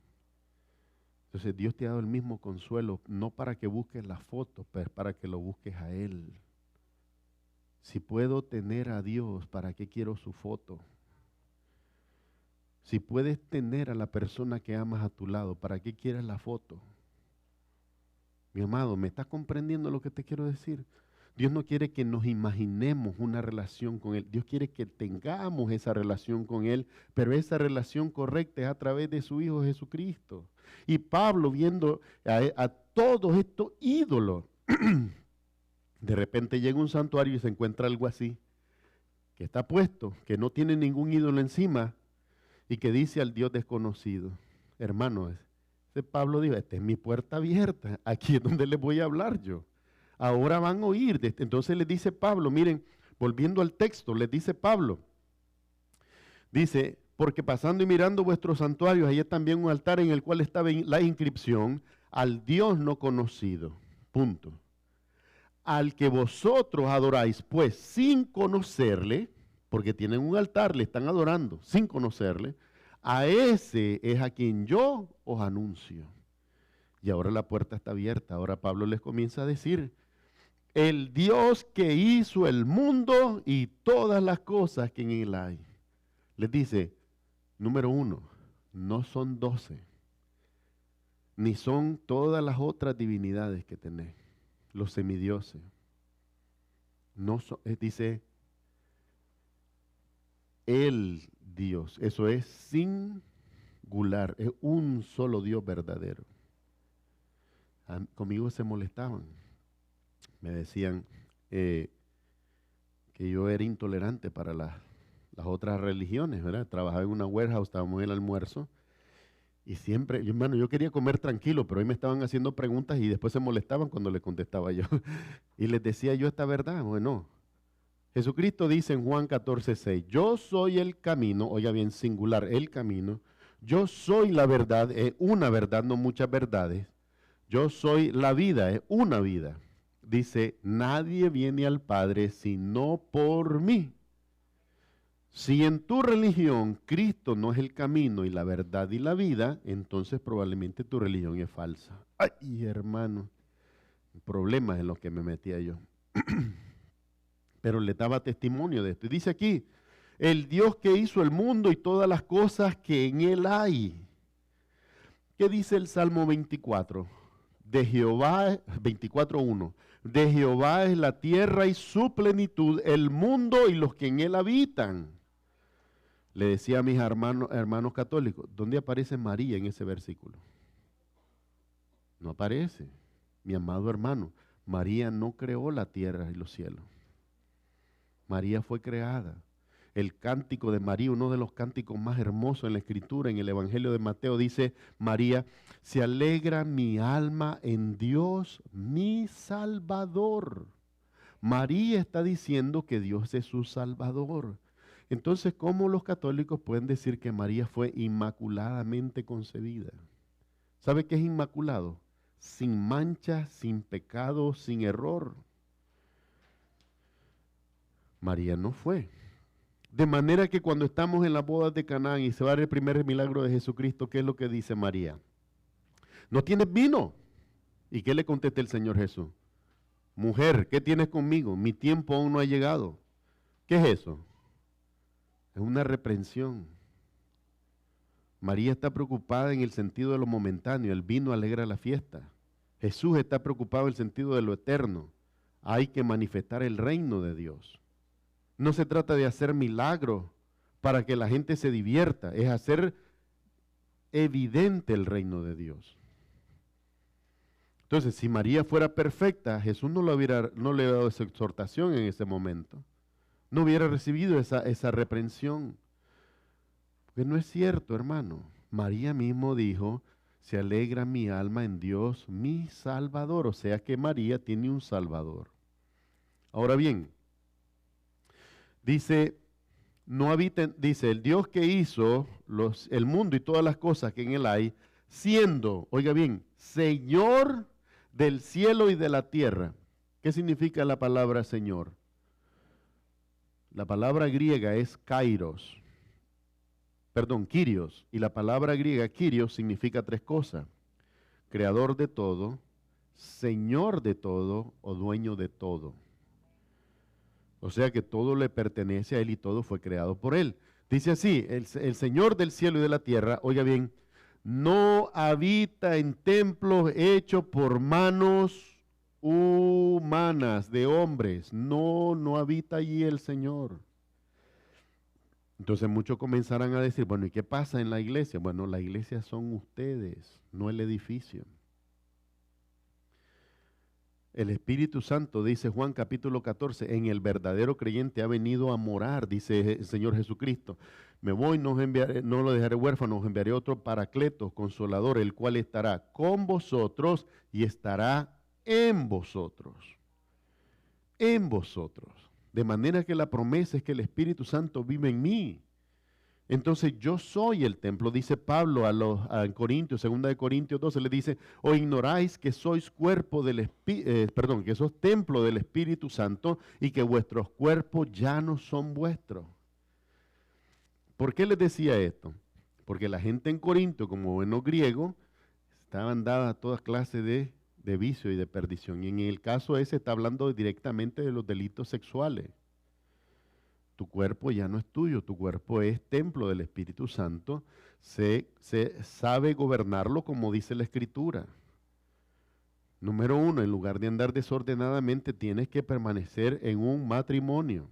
Entonces Dios te ha dado el mismo consuelo, no para que busques la foto, pero para que lo busques a Él. Si puedo tener a Dios, ¿para qué quiero su foto? Si puedes tener a la persona que amas a tu lado, ¿para qué quieres la foto? Mi amado, ¿me estás comprendiendo lo que te quiero decir? Dios no quiere que nos imaginemos una relación con Él. Dios quiere que tengamos esa relación con Él, pero esa relación correcta es a través de su Hijo Jesucristo. Y Pablo, viendo a todos estos ídolos, de repente llega a un santuario y se encuentra algo así, que está puesto, que no tiene ningún ídolo encima, y que dice al Dios desconocido, hermano, ese Pablo dijo, esta es mi puerta abierta, aquí es donde les voy a hablar yo. Ahora van a oír. Entonces les dice Pablo, miren, volviendo al texto, les dice Pablo, dice, porque pasando y mirando vuestros santuarios, hay también un altar en el cual estaba la inscripción, al Dios no conocido, punto. Al que vosotros adoráis, pues sin conocerle, porque tienen un altar, le están adorando, sin conocerle, a ese es a quien yo os anuncio. Y ahora la puerta está abierta, ahora Pablo les comienza a decir, el Dios que hizo el mundo y todas las cosas que en él hay. Les dice, número 1, no son 12, ni son todas las otras divinidades que tenés, los semidioses. No son, dice, el Dios, eso es singular, es un solo Dios verdadero. Conmigo se molestaban, me decían que yo era intolerante para las otras religiones, ¿verdad? Trabajaba en una warehouse, estábamos en el almuerzo y siempre, hermano, yo quería comer tranquilo, pero hoy me estaban haciendo preguntas y después se molestaban cuando les contestaba yo. Y les decía yo esta verdad, bueno, Jesucristo dice en Juan 14:6, yo soy el camino, oiga bien, singular, el camino, yo soy la verdad, es una verdad, no muchas verdades, yo soy la vida, es una vida. Dice, nadie viene al Padre sino por mí. Si en tu religión Cristo no es el camino y la verdad y la vida, entonces probablemente tu religión es falsa. Ay, hermano, problemas en los que me metía yo. Pero le daba testimonio de esto. Y dice aquí, el Dios que hizo el mundo y todas las cosas que en él hay. ¿Qué dice el Salmo 24? De Jehová, 24:1. De Jehová es la tierra y su plenitud, el mundo y los que en él habitan. Le decía a mis hermanos católicos, ¿dónde aparece María en ese versículo? No aparece. Mi amado hermano, María no creó la tierra y los cielos. María fue creada. El cántico de María, uno de los cánticos más hermosos en la Escritura, en el Evangelio de Mateo, dice, María, se alegra mi alma en Dios, mi Salvador. María está diciendo que Dios es su Salvador. Entonces, ¿cómo los católicos pueden decir que María fue inmaculadamente concebida? ¿Sabe qué es inmaculado? Sin mancha, sin pecado, sin error. María no fue. De manera que cuando estamos en las bodas de Canaán y se va a dar el primer milagro de Jesucristo, ¿qué es lo que dice María? ¿No tienes vino? ¿Y qué le contesta el Señor Jesús? Mujer, ¿qué tienes conmigo? Mi tiempo aún no ha llegado. ¿Qué es eso? Es una reprensión. María está preocupada en el sentido de lo momentáneo. El vino alegra la fiesta. Jesús está preocupado en el sentido de lo eterno. Hay que manifestar el reino de Dios. No se trata de hacer milagros para que la gente se divierta, es hacer evidente el reino de Dios. Entonces, si María fuera perfecta, Jesús no le hubiera dado esa exhortación en ese momento. No hubiera recibido esa reprensión. Porque no es cierto, hermano. María mismo dijo, se alegra mi alma en Dios, mi Salvador. O sea que María tiene un Salvador. Ahora bien, dice, dice, el Dios que hizo el mundo y todas las cosas que en él hay, siendo, oiga bien, Señor del cielo y de la tierra. ¿Qué significa la palabra Señor? La palabra griega es Kyrios, y la palabra griega Kyrios significa tres cosas: creador de todo, Señor de todo o dueño de todo. O sea que todo le pertenece a Él y todo fue creado por Él. Dice así, el Señor del cielo y de la tierra, oiga bien, no habita en templos hechos por manos humanas de hombres. No habita allí el Señor. Entonces muchos comenzarán a decir, bueno, ¿y qué pasa en la iglesia? Bueno, la iglesia son ustedes, no el edificio. El Espíritu Santo, dice Juan capítulo 14, en el verdadero creyente ha venido a morar, dice el Señor Jesucristo. Me voy, no lo dejaré huérfano, os enviaré otro Paracleto, Consolador, el cual estará con vosotros y estará en vosotros. En vosotros. De manera que la promesa es que el Espíritu Santo vive en mí. Entonces yo soy el templo, dice Pablo a Corintios, 2 de Corintios 12, le dice, o ignoráis que sois que sos templo del Espíritu Santo y que vuestros cuerpos ya no son vuestros. ¿Por qué les decía esto? Porque la gente en Corinto, como buenos griegos, estaban dadas a todas clases de vicio y de perdición. Y en el caso ese está hablando directamente de los delitos sexuales. Tu cuerpo ya no es tuyo, tu cuerpo es templo del Espíritu Santo. Se sabe gobernarlo como dice la Escritura. Número 1, en lugar de andar desordenadamente, tienes que permanecer en un matrimonio.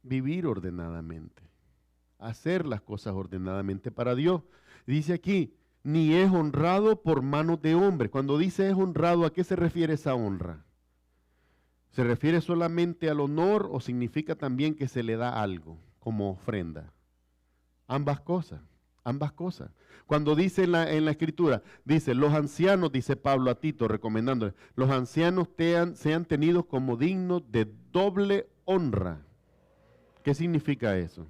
Vivir ordenadamente. Hacer las cosas ordenadamente para Dios. Dice aquí, ni es honrado por manos de hombre. Cuando dice es honrado, ¿a qué se refiere esa honra? ¿Se refiere solamente al honor o significa también que se le da algo como ofrenda? Ambas cosas, ambas cosas. Cuando dice en la Escritura, dice, los ancianos, dice Pablo a Tito, recomendándole, los ancianos sean tenidos como dignos de doble honra. ¿Qué significa eso?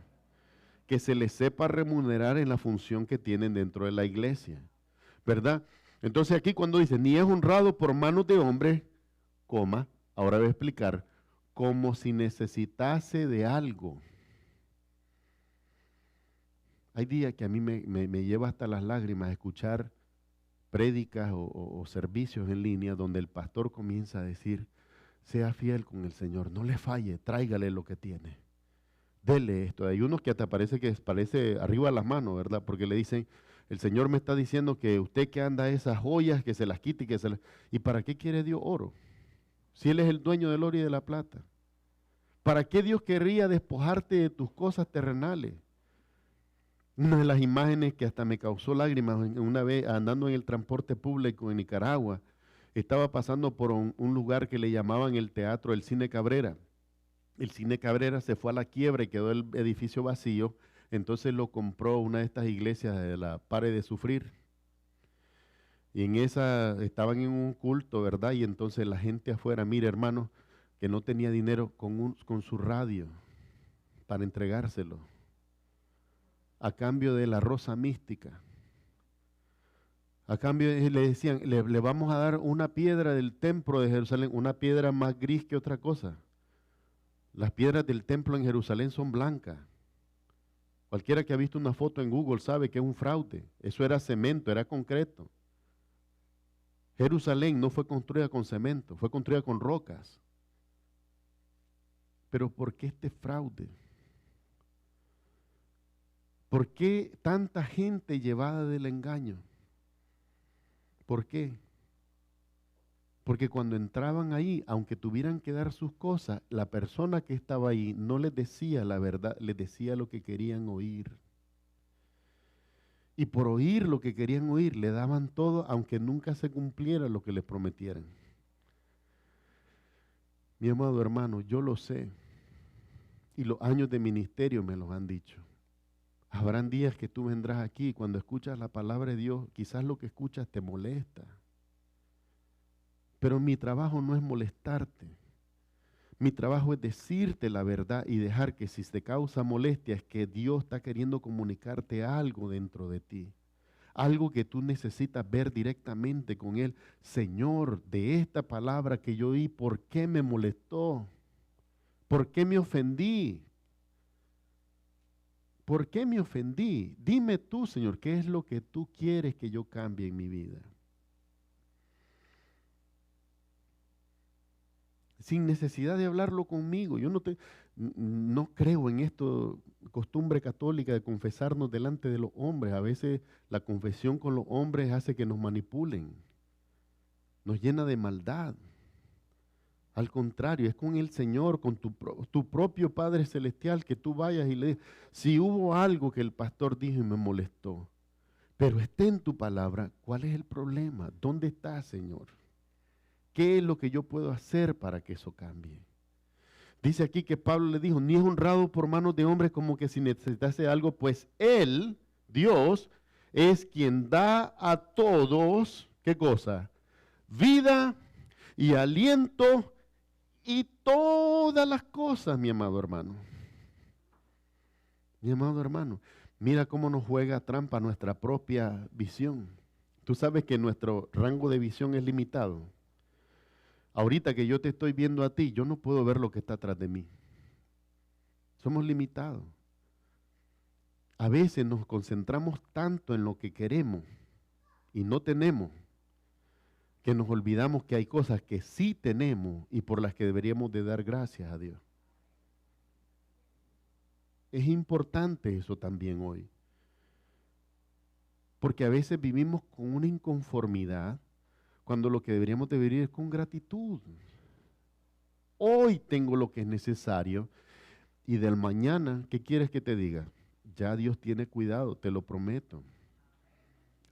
Que se les sepa remunerar en la función que tienen dentro de la iglesia, ¿verdad? Entonces aquí cuando dice, ni es honrado por manos de hombre, coma, ahora voy a explicar, como si necesitase de algo. Hay días que a mí me lleva hasta las lágrimas escuchar prédicas o servicios en línea donde el pastor comienza a decir, sea fiel con el Señor, no le falle, tráigale lo que tiene. Dele esto. Hay unos que hasta parece arriba de las manos, ¿verdad? Porque le dicen, el Señor me está diciendo que usted que anda esas joyas, que se las quite ¿Y para qué quiere Dios oro? Si Él es el dueño del oro y de la plata. ¿Para qué Dios querría despojarte de tus cosas terrenales? Una de las imágenes que hasta me causó lágrimas, una vez andando en el transporte público en Nicaragua, estaba pasando por un lugar que le llamaban el teatro, el Cine Cabrera. El Cine Cabrera se fue a la quiebra y quedó el edificio vacío, entonces lo compró una de estas iglesias de la Pare de Sufrir. Y en esa estaban en un culto, ¿verdad? Y entonces la gente afuera, mire hermano, que no tenía dinero con su radio para entregárselo, a cambio de la rosa mística. A cambio le decían, le vamos a dar una piedra del templo de Jerusalén, una piedra más gris que otra cosa. Las piedras del templo en Jerusalén son blancas. Cualquiera que ha visto una foto en Google sabe que es un fraude. Eso era cemento, era concreto. Jerusalén no fue construida con cemento, fue construida con rocas. Pero ¿por qué este fraude? ¿Por qué tanta gente llevada del engaño? ¿Por qué? Porque cuando entraban ahí, aunque tuvieran que dar sus cosas, la persona que estaba ahí no les decía la verdad, les decía lo que querían oír. Y por oír lo que querían oír, le daban todo, aunque nunca se cumpliera lo que les prometieran. Mi amado hermano, yo lo sé. Y los años de ministerio me los han dicho. Habrán días que tú vendrás aquí y cuando escuchas la palabra de Dios, quizás lo que escuchas te molesta. Pero mi trabajo no es molestarte. Mi trabajo es decirte la verdad y dejar que si te causa molestia es que Dios está queriendo comunicarte algo dentro de ti. Algo que tú necesitas ver directamente con Él. Señor, de esta palabra que yo oí, ¿por qué me molestó? ¿Por qué me ofendí? ¿Por qué me ofendí? Dime tú, Señor, ¿qué es lo que tú quieres que yo cambie en mi vida? Sin necesidad de hablarlo conmigo. Yo no creo en esto, costumbre católica de confesarnos delante de los hombres. A veces la confesión con los hombres hace que nos manipulen, nos llena de maldad. Al contrario, es con el Señor, con tu propio Padre Celestial, que tú vayas y le digas, si hubo algo que el pastor dijo y me molestó, pero está en tu palabra, ¿cuál es el problema? ¿Dónde está, Señor? ¿Qué es lo que yo puedo hacer para que eso cambie? Dice aquí que Pablo le dijo, ni es honrado por manos de hombres como que si necesitase algo, pues Él, Dios, es quien da a todos, ¿qué cosa? Vida y aliento Y todas las cosas, mi amado hermano. Mi amado hermano, mira cómo nos juega trampa nuestra propia visión. Tú sabes que nuestro rango de visión es limitado. Ahorita que yo te estoy viendo a ti, yo no puedo ver lo que está atrás de mí. Somos limitados. A veces nos concentramos tanto en lo que queremos y no tenemos, que nos olvidamos que hay cosas que sí tenemos y por las que deberíamos de dar gracias a Dios. Es importante eso también hoy. Porque a veces vivimos con una inconformidad cuando lo que deberíamos de vivir es con gratitud. Hoy tengo lo que es necesario y del mañana, ¿qué quieres que te diga? Ya Dios tiene cuidado, te lo prometo.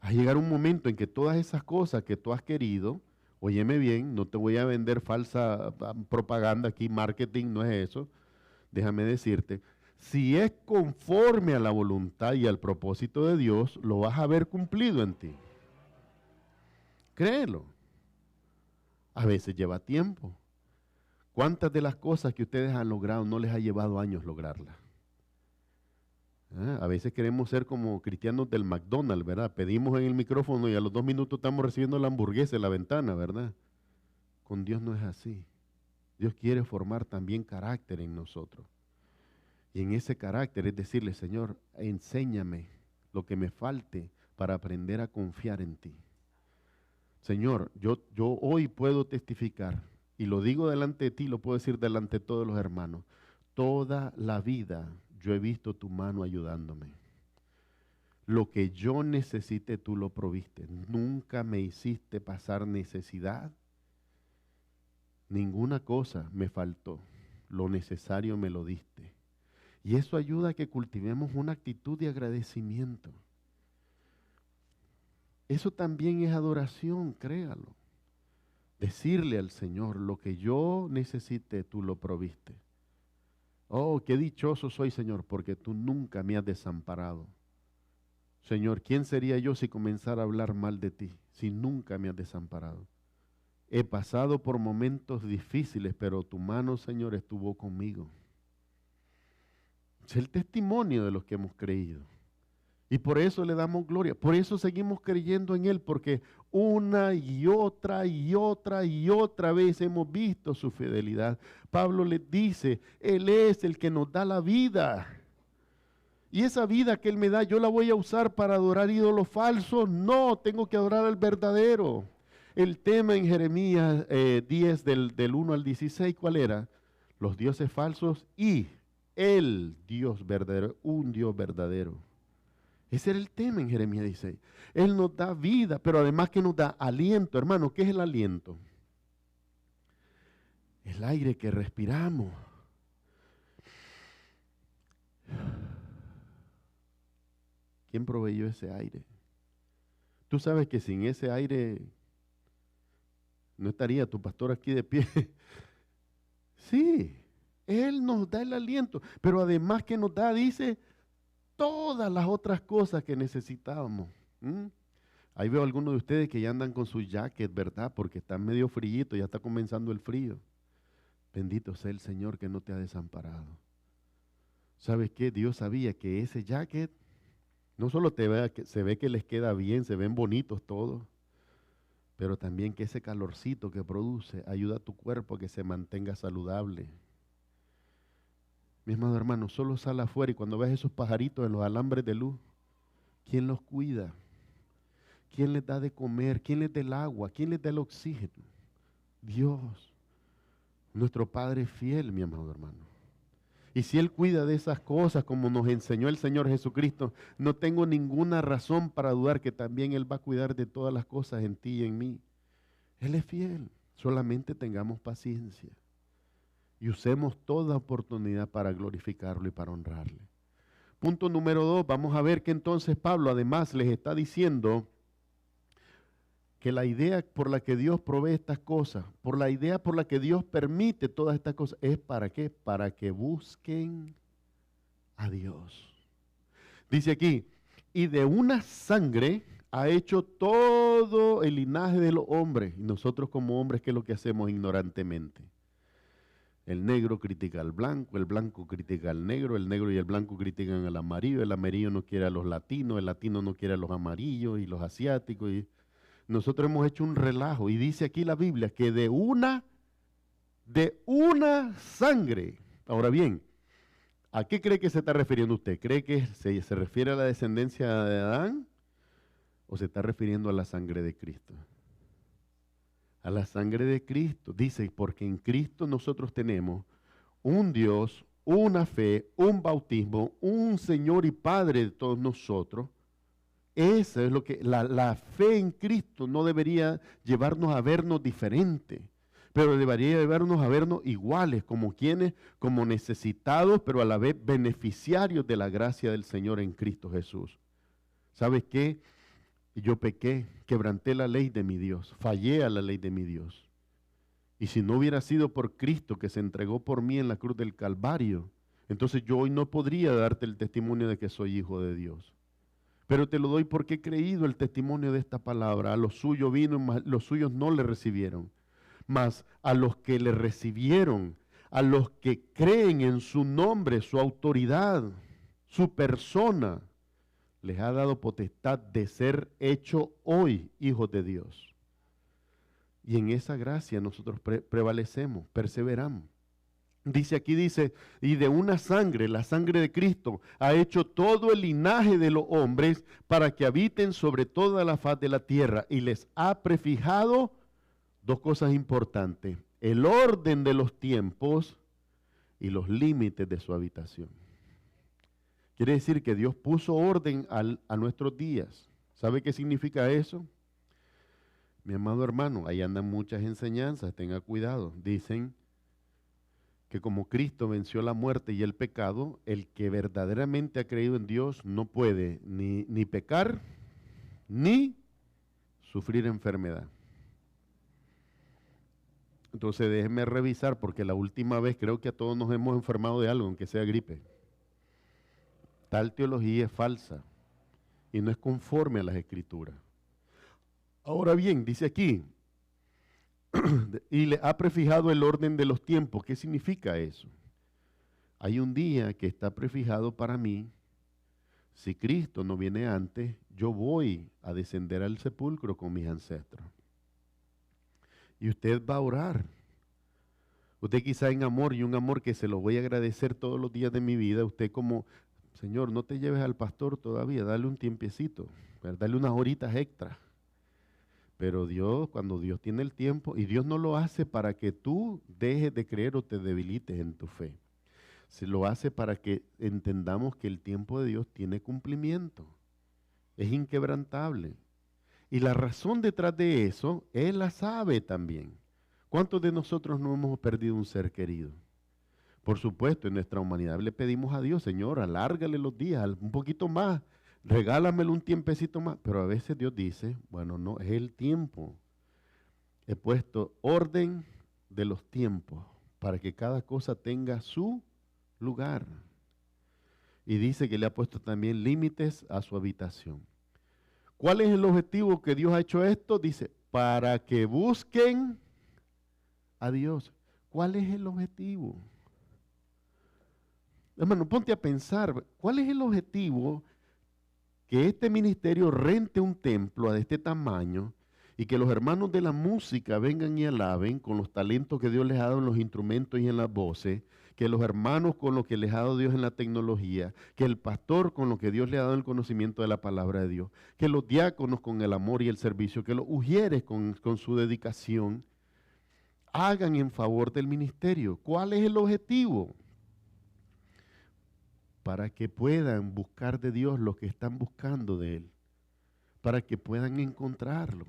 Va a llegar un momento en que todas esas cosas que tú has querido, óyeme bien, no te voy a vender falsa propaganda aquí, marketing, no es eso. Déjame decirte, si es conforme a la voluntad y al propósito de Dios, lo vas a ver cumplido en ti. Créelo. A veces lleva tiempo. ¿Cuántas de las cosas que ustedes han logrado no les ha llevado años lograrlas? A veces queremos ser como cristianos del McDonald's, ¿verdad? Pedimos en el micrófono y a los 2 minutos estamos recibiendo la hamburguesa en la ventana, ¿verdad? Con Dios no es así. Dios quiere formar también carácter en nosotros. Y en ese carácter es decirle, Señor, enséñame lo que me falte para aprender a confiar en ti. Señor, yo hoy puedo testificar, y lo digo delante de ti, lo puedo decir delante de todos los hermanos, toda la vida yo he visto tu mano ayudándome. Lo que yo necesité, tú lo proviste. Nunca me hiciste pasar necesidad. Ninguna cosa me faltó. Lo necesario me lo diste. Y eso ayuda a que cultivemos una actitud de agradecimiento. Eso también es adoración, créalo. Decirle al Señor, lo que yo necesité, tú lo proviste. Oh, qué dichoso soy, Señor, porque tú nunca me has desamparado. Señor, ¿quién sería yo si comenzara a hablar mal de ti, si nunca me has desamparado? He pasado por momentos difíciles, pero tu mano, Señor, estuvo conmigo. Es el testimonio de los que hemos creído. Y por eso le damos gloria, por eso seguimos creyendo en Él, porque una y otra vez hemos visto su fidelidad. Pablo les dice, Él es el que nos da la vida. Y esa vida que Él me da, ¿yo la voy a usar para adorar ídolos falsos? No, tengo que adorar al verdadero. El tema en Jeremías 10 del 1 al 16, ¿cuál era? Los dioses falsos y el Dios verdadero, un Dios verdadero. Ese era el tema en Jeremías 16. Él nos da vida, pero además que nos da aliento. Hermano, ¿qué es el aliento? El aire que respiramos. ¿Quién proveyó ese aire? Tú sabes que sin ese aire no estaría tu pastor aquí de pie. Sí, Él nos da el aliento, pero además que nos da, dice, todas las otras cosas que necesitábamos. Ahí veo a algunos de ustedes que ya andan con su jacket, ¿verdad? Porque está medio frío, ya está comenzando el frío. Bendito sea el Señor que no te ha desamparado. ¿Sabes qué? Dios sabía que ese jacket no solo se ve que les queda bien, se ven bonitos todos, pero también que ese calorcito que produce ayuda a tu cuerpo a que se mantenga saludable. Mi amado hermano, solo sal afuera y cuando ves esos pajaritos en los alambres de luz, ¿quién los cuida? ¿Quién les da de comer? ¿Quién les da el agua? ¿Quién les da el oxígeno? Dios, nuestro Padre fiel, mi amado hermano. Y si Él cuida de esas cosas como nos enseñó el Señor Jesucristo, no tengo ninguna razón para dudar que también Él va a cuidar de todas las cosas en ti y en mí. Él es fiel, solamente tengamos paciencia. Y usemos toda oportunidad para glorificarlo y para honrarle. Punto número 2, vamos a ver que entonces Pablo además les está diciendo que la idea por la que Dios provee estas cosas, por la idea por la que Dios permite todas estas cosas, ¿es para qué? Para que busquen a Dios. Dice aquí, y de una sangre ha hecho todo el linaje de los hombres. Y nosotros como hombres, ¿qué es lo que hacemos ignorantemente? El negro critica al blanco, el blanco critica al negro, el negro y el blanco critican al amarillo, el amarillo no quiere a los latinos, el latino no quiere a los amarillos y los asiáticos. Y nosotros hemos hecho un relajo y dice aquí la Biblia que de una sangre. Ahora bien, ¿a qué cree que se está refiriendo usted? ¿Cree que se refiere a la descendencia de Adán o se está refiriendo a la sangre de Cristo? A la sangre de Cristo. Dice, porque en Cristo nosotros tenemos un Dios, una fe, un bautismo, un Señor y Padre de todos nosotros. Eso es lo que la fe en Cristo no debería llevarnos a vernos diferentes, pero debería llevarnos a vernos iguales, como quienes, como necesitados, pero a la vez beneficiarios de la gracia del Señor en Cristo Jesús. ¿Sabes qué? Yo pequé, quebranté la ley de mi Dios, fallé a la ley de mi Dios. Y si no hubiera sido por Cristo que se entregó por mí en la cruz del Calvario, entonces yo hoy no podría darte el testimonio de que soy hijo de Dios. Pero te lo doy porque he creído el testimonio de esta palabra. A los suyos vino, mas los suyos no le recibieron. Mas a los que le recibieron, a los que creen en su nombre, su autoridad, su persona, les ha dado potestad de ser hecho hoy hijos de Dios. Y en esa gracia nosotros prevalecemos, perseveramos. Dice aquí, y de una sangre, la sangre de Cristo, ha hecho todo el linaje de los hombres para que habiten sobre toda la faz de la tierra y les ha prefijado dos cosas importantes: el orden de los tiempos y los límites de su habitación. Quiere decir que Dios puso orden a nuestros días. ¿Sabe qué significa eso? Mi amado hermano, ahí andan muchas enseñanzas, tenga cuidado. Dicen que como Cristo venció la muerte y el pecado, el que verdaderamente ha creído en Dios no puede ni pecar ni sufrir enfermedad. Entonces déjenme revisar, porque la última vez creo que a todos nos hemos enfermado de algo, aunque sea gripe. Tal teología es falsa y no es conforme a las Escrituras. Ahora bien, dice aquí, y le ha prefijado el orden de los tiempos. ¿Qué significa eso? Hay un día que está prefijado para mí. Si Cristo no viene antes, yo voy a descender al sepulcro con mis ancestros. Y usted va a orar. Usted quizá en amor, y un amor que se lo voy a agradecer todos los días de mi vida, usted como, Señor, no te lleves al pastor todavía, dale un tiempecito, dale unas horitas extra. Pero Dios, cuando Dios tiene el tiempo, y Dios no lo hace para que tú dejes de creer o te debilites en tu fe. Se lo hace para que entendamos que el tiempo de Dios tiene cumplimiento. Es inquebrantable. Y la razón detrás de eso, Él la sabe también. ¿Cuántos de nosotros no hemos perdido un ser querido? Por supuesto, en nuestra humanidad le pedimos a Dios, Señor, alárgale los días, un poquito más. Regálamelo un tiempecito más, pero a veces Dios dice, bueno, no, es el tiempo. He puesto orden de los tiempos para que cada cosa tenga su lugar. Y dice que le ha puesto también límites a su habitación. ¿Cuál es el objetivo que Dios ha hecho esto? Dice, para que busquen a Dios. ¿Cuál es el objetivo? Hermano, ponte a pensar, ¿cuál es el objetivo? Que este ministerio rente un templo de este tamaño y que los hermanos de la música vengan y alaben con los talentos que Dios les ha dado en los instrumentos y en las voces, que los hermanos con lo que les ha dado Dios en la tecnología, que el pastor con lo que Dios le ha dado el conocimiento de la palabra de Dios, que los diáconos con el amor y el servicio, que los ujieres con su dedicación, hagan en favor del ministerio. ¿Cuál es el objetivo? Para que puedan buscar de Dios lo que están buscando de Él, para que puedan encontrarlo,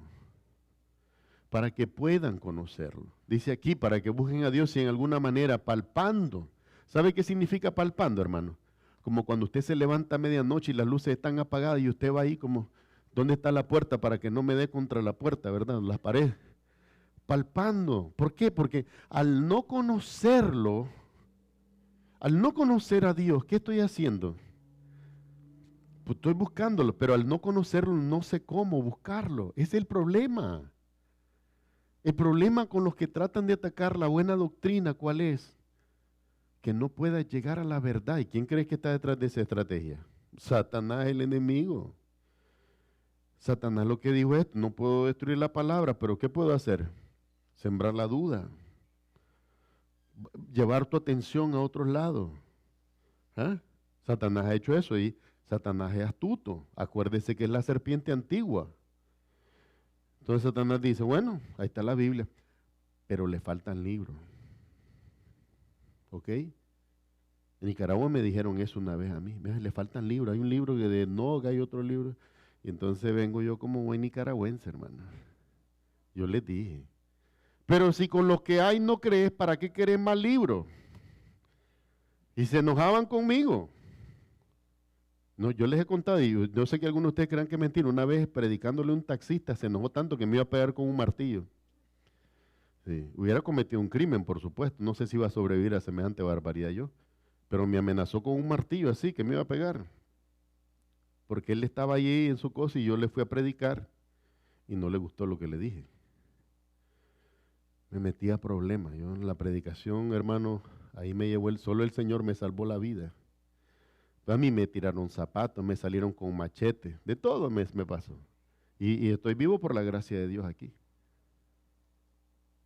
para que puedan conocerlo. Dice aquí, para que busquen a Dios y en alguna manera palpando. ¿Sabe qué significa palpando, hermano? Como cuando usted se levanta a medianoche y las luces están apagadas y usted va ahí como, ¿dónde está la puerta? Para que no me dé contra la puerta, ¿verdad? La pared. Palpando. ¿Por qué? Porque al no conocerlo, al no conocer a Dios, ¿qué estoy haciendo? Pues estoy buscándolo, pero al no conocerlo no sé cómo buscarlo. Ese es el problema. El problema con los que tratan de atacar la buena doctrina, ¿cuál es? que no puedas llegar a la verdad. ¿Y quién cree que está detrás de esa estrategia? Satanás, el enemigo. Satanás lo que dijo es, no puedo destruir la palabra, pero ¿qué puedo hacer? Sembrar la duda. Llevar tu atención a otros lados. ¿Ah? Satanás ha hecho eso y Satanás es astuto. Acuérdese que es la serpiente antigua. Entonces Satanás dice, bueno, ahí está la Biblia, pero le faltan libros. ¿Ok? En Nicaragua me dijeron eso una vez a mí. Mira, le faltan libros. Hay un libro de Noga, hay otro libro. Y entonces vengo yo como buen nicaragüense, hermano. Yo les dije, pero si con lo que hay no crees, ¿para qué querés más libros? Y se enojaban conmigo. No, yo les he contado, y yo sé que algunos de ustedes crean que es mentira. Una vez predicándole a un taxista se enojó tanto que me iba a pegar con un martillo. Sí, hubiera cometido un crimen, por supuesto. No sé si iba a sobrevivir a semejante barbaridad yo. Pero me amenazó con un martillo así, que me iba a pegar. Porque él estaba allí en su cosa y yo le fui a predicar y no le gustó lo que le dije. Me metí a problemas. Yo en la predicación, hermano, ahí me llevó solo el Señor me salvó la vida. A mí me tiraron zapatos, me salieron con machete, de todo me pasó. Y estoy vivo por la gracia de Dios aquí.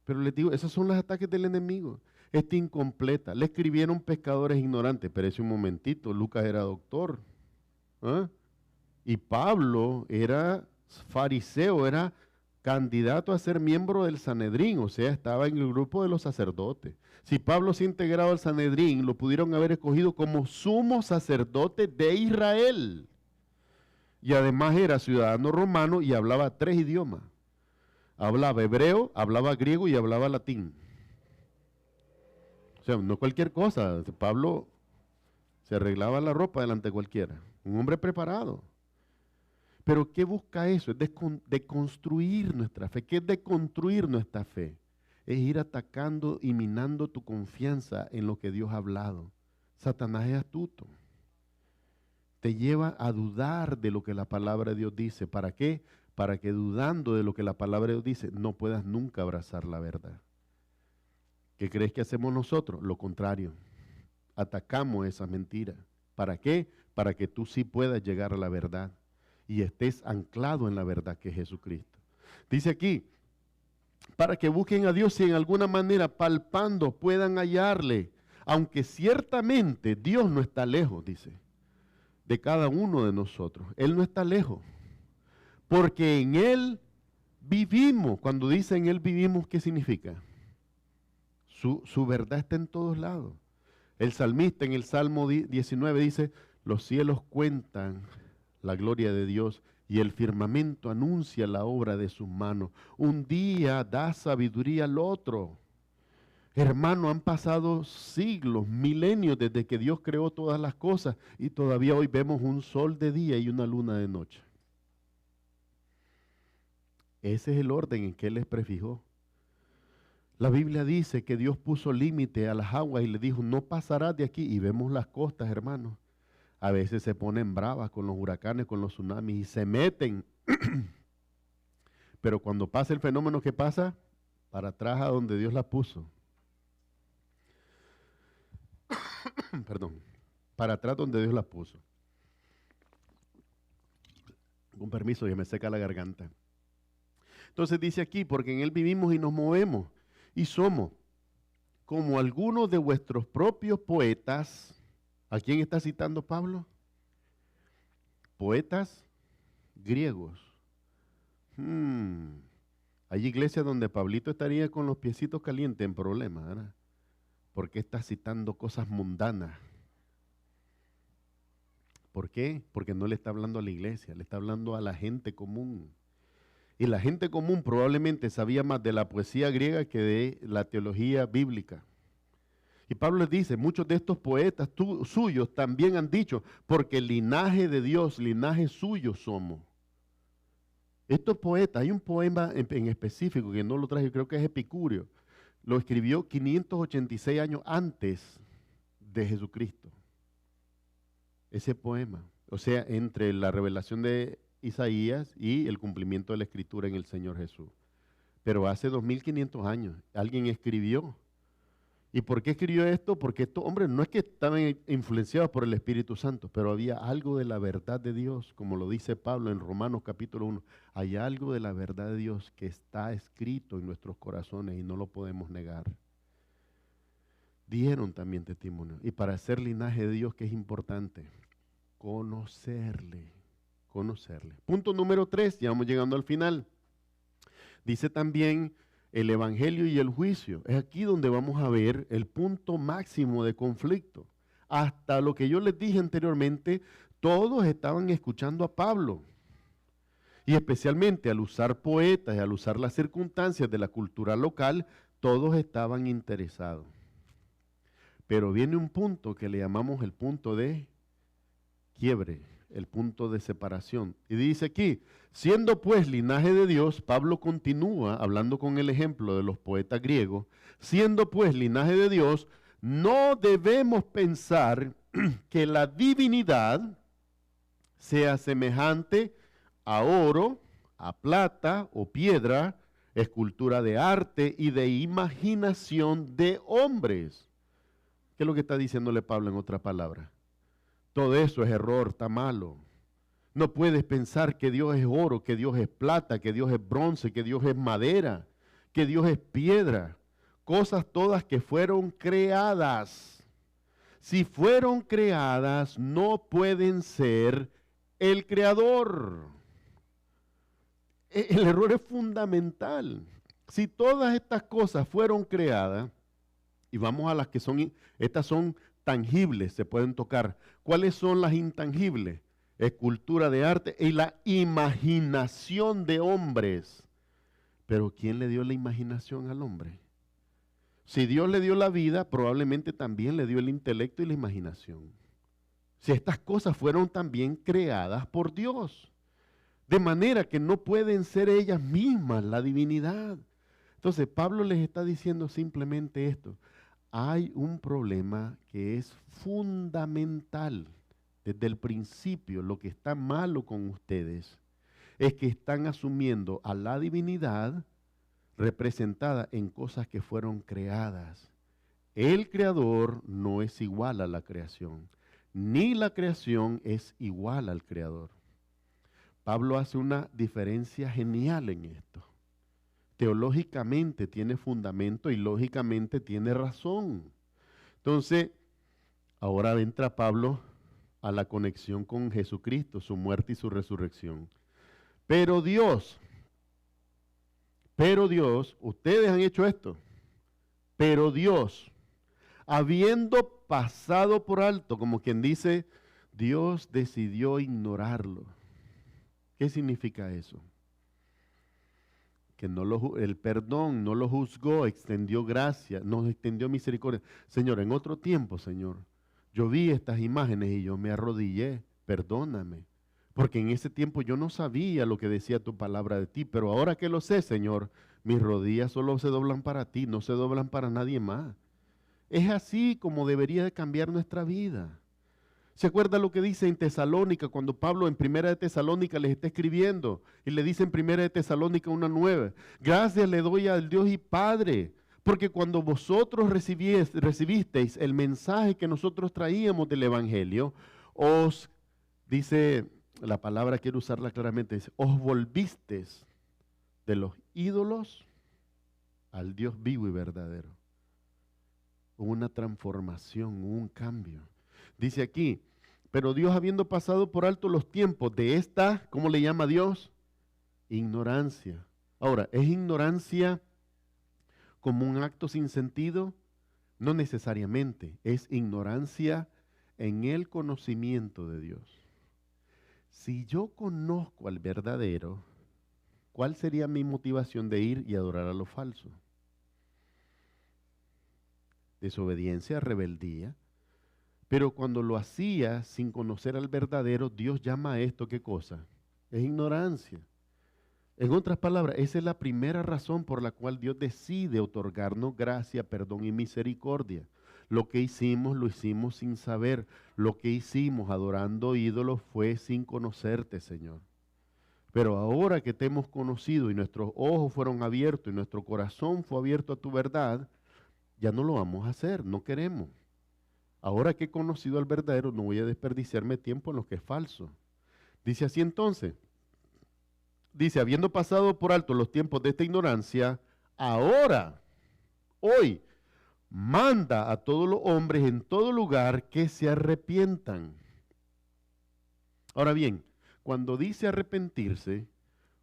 Pero les digo, esos son los ataques del enemigo. Esta incompleta. Le escribieron pescadores ignorantes, pero ese un momentito, Lucas era doctor. ¿Ah? Y Pablo era fariseo, era candidato a ser miembro del Sanedrín, o sea, estaba en el grupo de los sacerdotes. Si Pablo se ha integrado al Sanedrín, lo pudieron haber escogido como sumo sacerdote de Israel. Y además era ciudadano romano y hablaba 3 idiomas. Hablaba hebreo, hablaba griego y hablaba latín. O sea, no cualquier cosa. Pablo se arreglaba la ropa delante de cualquiera. Un hombre preparado. Pero ¿qué busca eso? Es deconstruir nuestra fe. ¿Qué es deconstruir nuestra fe? Es ir atacando y minando tu confianza en lo que Dios ha hablado. Satanás es astuto. Te lleva a dudar de lo que la palabra de Dios dice. ¿Para qué? Para que dudando de lo que la palabra de Dios dice, no puedas nunca abrazar la verdad. ¿Qué crees que hacemos nosotros? Lo contrario. Atacamos esa mentira. ¿Para qué? Para que tú sí puedas llegar a la verdad y estés anclado en la verdad que es Jesucristo. Dice aquí, para que busquen a Dios y en alguna manera palpando puedan hallarle, aunque ciertamente Dios no está lejos, dice, de cada uno de nosotros. Él no está lejos, porque en Él vivimos. Cuando dice en Él vivimos, ¿qué significa? Su verdad está en todos lados. El salmista en el Salmo 19 dice, los cielos cuentan la gloria de Dios y el firmamento anuncia la obra de sus manos. Un día da sabiduría al otro. Hermano, han pasado siglos, milenios desde que Dios creó todas las cosas y todavía hoy vemos un sol de día y una luna de noche. Ese es el orden en que Él les prefijó. La Biblia dice que Dios puso límite a las aguas y le dijo, no pasarás de aquí. Y vemos las costas, hermanos. A veces se ponen bravas con los huracanes, con los tsunamis y se meten. Pero cuando pasa el fenómeno que pasa, para atrás a donde Dios la puso. Perdón. Para atrás donde Dios la puso. Con permiso, ya me seca la garganta. Entonces dice aquí, porque en Él vivimos y nos movemos y somos como algunos de vuestros propios poetas. ¿A quién está citando Pablo? Poetas griegos. Hay iglesias donde Pablito estaría con los piecitos calientes en problemas, ¿verdad? ¿Por qué está citando cosas mundanas? ¿Por qué? Porque no le está hablando a la iglesia, le está hablando a la gente común. Y la gente común probablemente sabía más de la poesía griega que de la teología bíblica. Y Pablo les dice, muchos de estos poetas suyos también han dicho, porque el linaje de Dios, linaje suyo somos. Estos poetas, hay un poema en específico que no lo traje, creo que es Epicúreo, lo escribió 586 años antes de Jesucristo. Ese poema, o sea, entre la revelación de Isaías y el cumplimiento de la Escritura en el Señor Jesús. Pero hace 2500 años alguien escribió ¿Y por qué escribió esto? Porque estos hombres no es que estaban influenciados por el Espíritu Santo, pero había algo de la verdad de Dios, como lo dice Pablo en Romanos capítulo 1. Hay algo de la verdad de Dios que está escrito en nuestros corazones y no lo podemos negar. Dieron también testimonio. Y para ser linaje de Dios, ¿qué es importante? Conocerle. Conocerle. Punto número 3, ya vamos llegando al final. Dice también el evangelio y el juicio. Es aquí donde vamos a ver el punto máximo de conflicto. Hasta lo que yo les dije anteriormente, todos estaban escuchando a Pablo. Y especialmente al usar poetas y al usar las circunstancias de la cultura local, todos estaban interesados. Pero viene un punto que le llamamos el punto de quiebre, el punto de separación. Y dice aquí, siendo pues linaje de Dios, Pablo continúa hablando con el ejemplo de los poetas griegos, siendo pues linaje de Dios, no debemos pensar que la divinidad sea semejante a oro, a plata o piedra, escultura de arte y de imaginación de hombres. ¿Qué es lo que está diciéndole Pablo en otra palabra? Todo eso es error, está malo. No puedes pensar que Dios es oro, que Dios es plata, que Dios es bronce, que Dios es madera, que Dios es piedra. Cosas todas que fueron creadas. Si fueron creadas, no pueden ser el creador. El error es fundamental. Si todas estas cosas fueron creadas, y vamos a las que son, estas son tangibles, se pueden tocar. ¿Cuáles son las intangibles? Escultura de arte y la imaginación de hombres. Pero ¿quién le dio la imaginación al hombre? Si Dios le dio la vida, probablemente también le dio el intelecto y la imaginación. Si estas cosas fueron también creadas por Dios. De manera que no pueden ser ellas mismas la divinidad. Entonces Pablo les está diciendo simplemente esto. Hay un problema que es fundamental. Desde el principio, lo que está malo con ustedes es que están asumiendo a la divinidad representada en cosas que fueron creadas. El creador no es igual a la creación, ni la creación es igual al creador. Pablo hace una diferencia genial en esto. Teológicamente tiene fundamento y lógicamente tiene razón. Entonces, ahora entra Pablo a la conexión con Jesucristo, su muerte y su resurrección. Pero Dios, ustedes han hecho esto, pero Dios, habiendo pasado por alto, como quien dice, Dios decidió ignorarlo. ¿Qué significa eso? Que el perdón no lo juzgó, extendió gracia, nos extendió misericordia. Señor, en otro tiempo, Señor, yo vi estas imágenes y yo me arrodillé, perdóname, porque en ese tiempo yo no sabía lo que decía tu palabra de ti, pero ahora que lo sé, Señor, mis rodillas solo se doblan para ti, no se doblan para nadie más. Es así como debería de cambiar nuestra vida. ¿Se acuerda lo que dice en Tesalónica, cuando Pablo en Primera de Tesalónica les está escribiendo y le dice en Primera de Tesalónica 1:9, gracias le doy al Dios y Padre, porque cuando vosotros recibisteis el mensaje que nosotros traíamos del Evangelio, dice la palabra, quiero usarla claramente, dice, os volvisteis de los ídolos al Dios vivo y verdadero. Hubo una transformación, hubo un cambio. Dice aquí, pero Dios habiendo pasado por alto los tiempos de esta, ¿cómo le llama Dios? Ignorancia. Ahora, ¿es ignorancia como un acto sin sentido? No necesariamente, es ignorancia en el conocimiento de Dios. Si yo conozco al verdadero, ¿cuál sería mi motivación de ir y adorar a lo falso? Desobediencia, rebeldía. Pero cuando lo hacía sin conocer al verdadero, Dios llama a esto, ¿qué cosa? Es ignorancia. En otras palabras, esa es la primera razón por la cual Dios decide otorgarnos gracia, perdón y misericordia. Lo que hicimos, lo hicimos sin saber. Lo que hicimos adorando ídolos fue sin conocerte, Señor. Pero ahora que te hemos conocido y nuestros ojos fueron abiertos y nuestro corazón fue abierto a tu verdad, ya no lo vamos a hacer, no queremos. Ahora que he conocido al verdadero, no voy a desperdiciarme tiempo en lo que es falso. Dice así entonces, dice, habiendo pasado por alto los tiempos de esta ignorancia, ahora, hoy, manda a todos los hombres en todo lugar que se arrepientan. Ahora bien, cuando dice arrepentirse,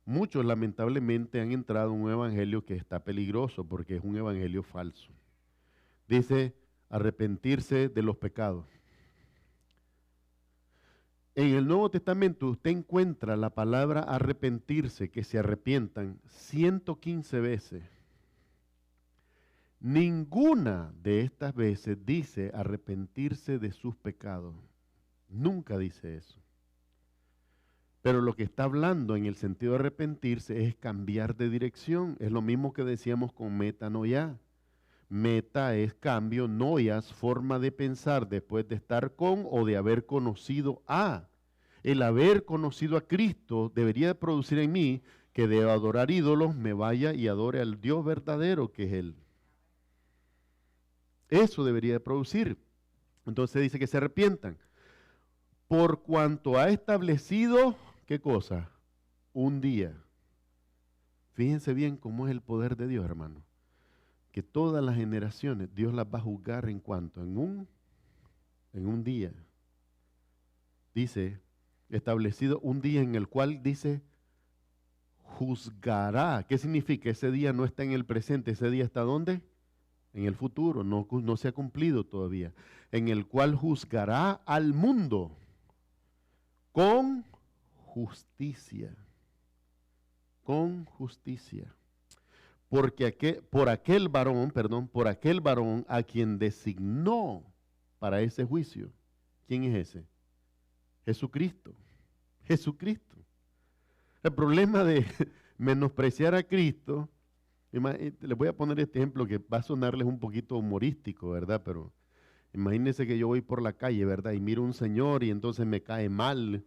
muchos lamentablemente han entrado en un evangelio que está peligroso porque es un evangelio falso. Dice arrepentirse de los pecados. En el Nuevo Testamento usted encuentra la palabra arrepentirse, que se arrepientan, 115 veces. Ninguna de estas veces dice arrepentirse de sus pecados. Nunca dice eso. Pero lo que está hablando en el sentido de arrepentirse es cambiar de dirección. Es lo mismo que decíamos con metanoia. Meta es cambio, noias, forma de pensar después de estar con o de haber conocido a. El haber conocido a Cristo debería producir en mí que de adorar ídolos me vaya y adore al Dios verdadero que es Él. Eso debería de producir. Entonces dice que se arrepientan. Por cuanto ha establecido, ¿qué cosa? Un día. Fíjense bien cómo es el poder de Dios, hermano. Que todas las generaciones Dios las va a juzgar en cuanto, en un día. Dice, establecido un día en el cual dice, juzgará. ¿Qué significa? Ese día no está en el presente, ese día está ¿dónde? En el futuro, no se ha cumplido todavía. En el cual juzgará al mundo con justicia. Con justicia. Porque por aquel varón a quien designó para ese juicio. ¿Quién es ese? Jesucristo. Jesucristo. El problema de menospreciar a Cristo, les voy a poner este ejemplo que va a sonarles un poquito humorístico, ¿verdad? Pero imagínense que yo voy por la calle, ¿verdad? Y miro a un señor y entonces me cae mal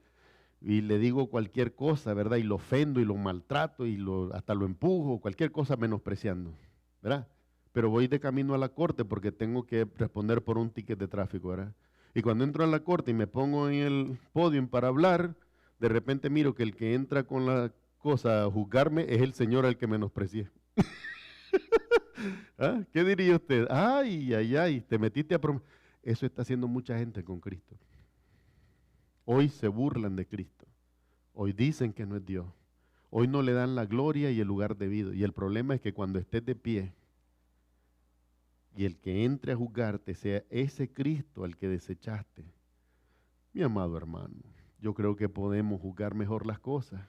y le digo cualquier cosa, ¿verdad? Y lo ofendo y lo maltrato y hasta lo empujo, cualquier cosa menospreciando, ¿verdad? Pero voy de camino a la corte porque tengo que responder por un ticket de tráfico, ¿verdad? Y cuando entro a la corte y me pongo en el podio para hablar, de repente miro que el que entra con la cosa a juzgarme es el señor al que menosprecié. ¿Ah? ¿Qué diría usted? Ay, ay, ay, te metiste a... Eso está haciendo mucha gente con Cristo. Hoy se burlan de Cristo. Hoy dicen que no es Dios. Hoy no le dan la gloria y el lugar debido. Y el problema es que cuando estés de pie y el que entre a juzgarte sea ese Cristo al que desechaste, mi amado hermano, yo creo que podemos juzgar mejor las cosas.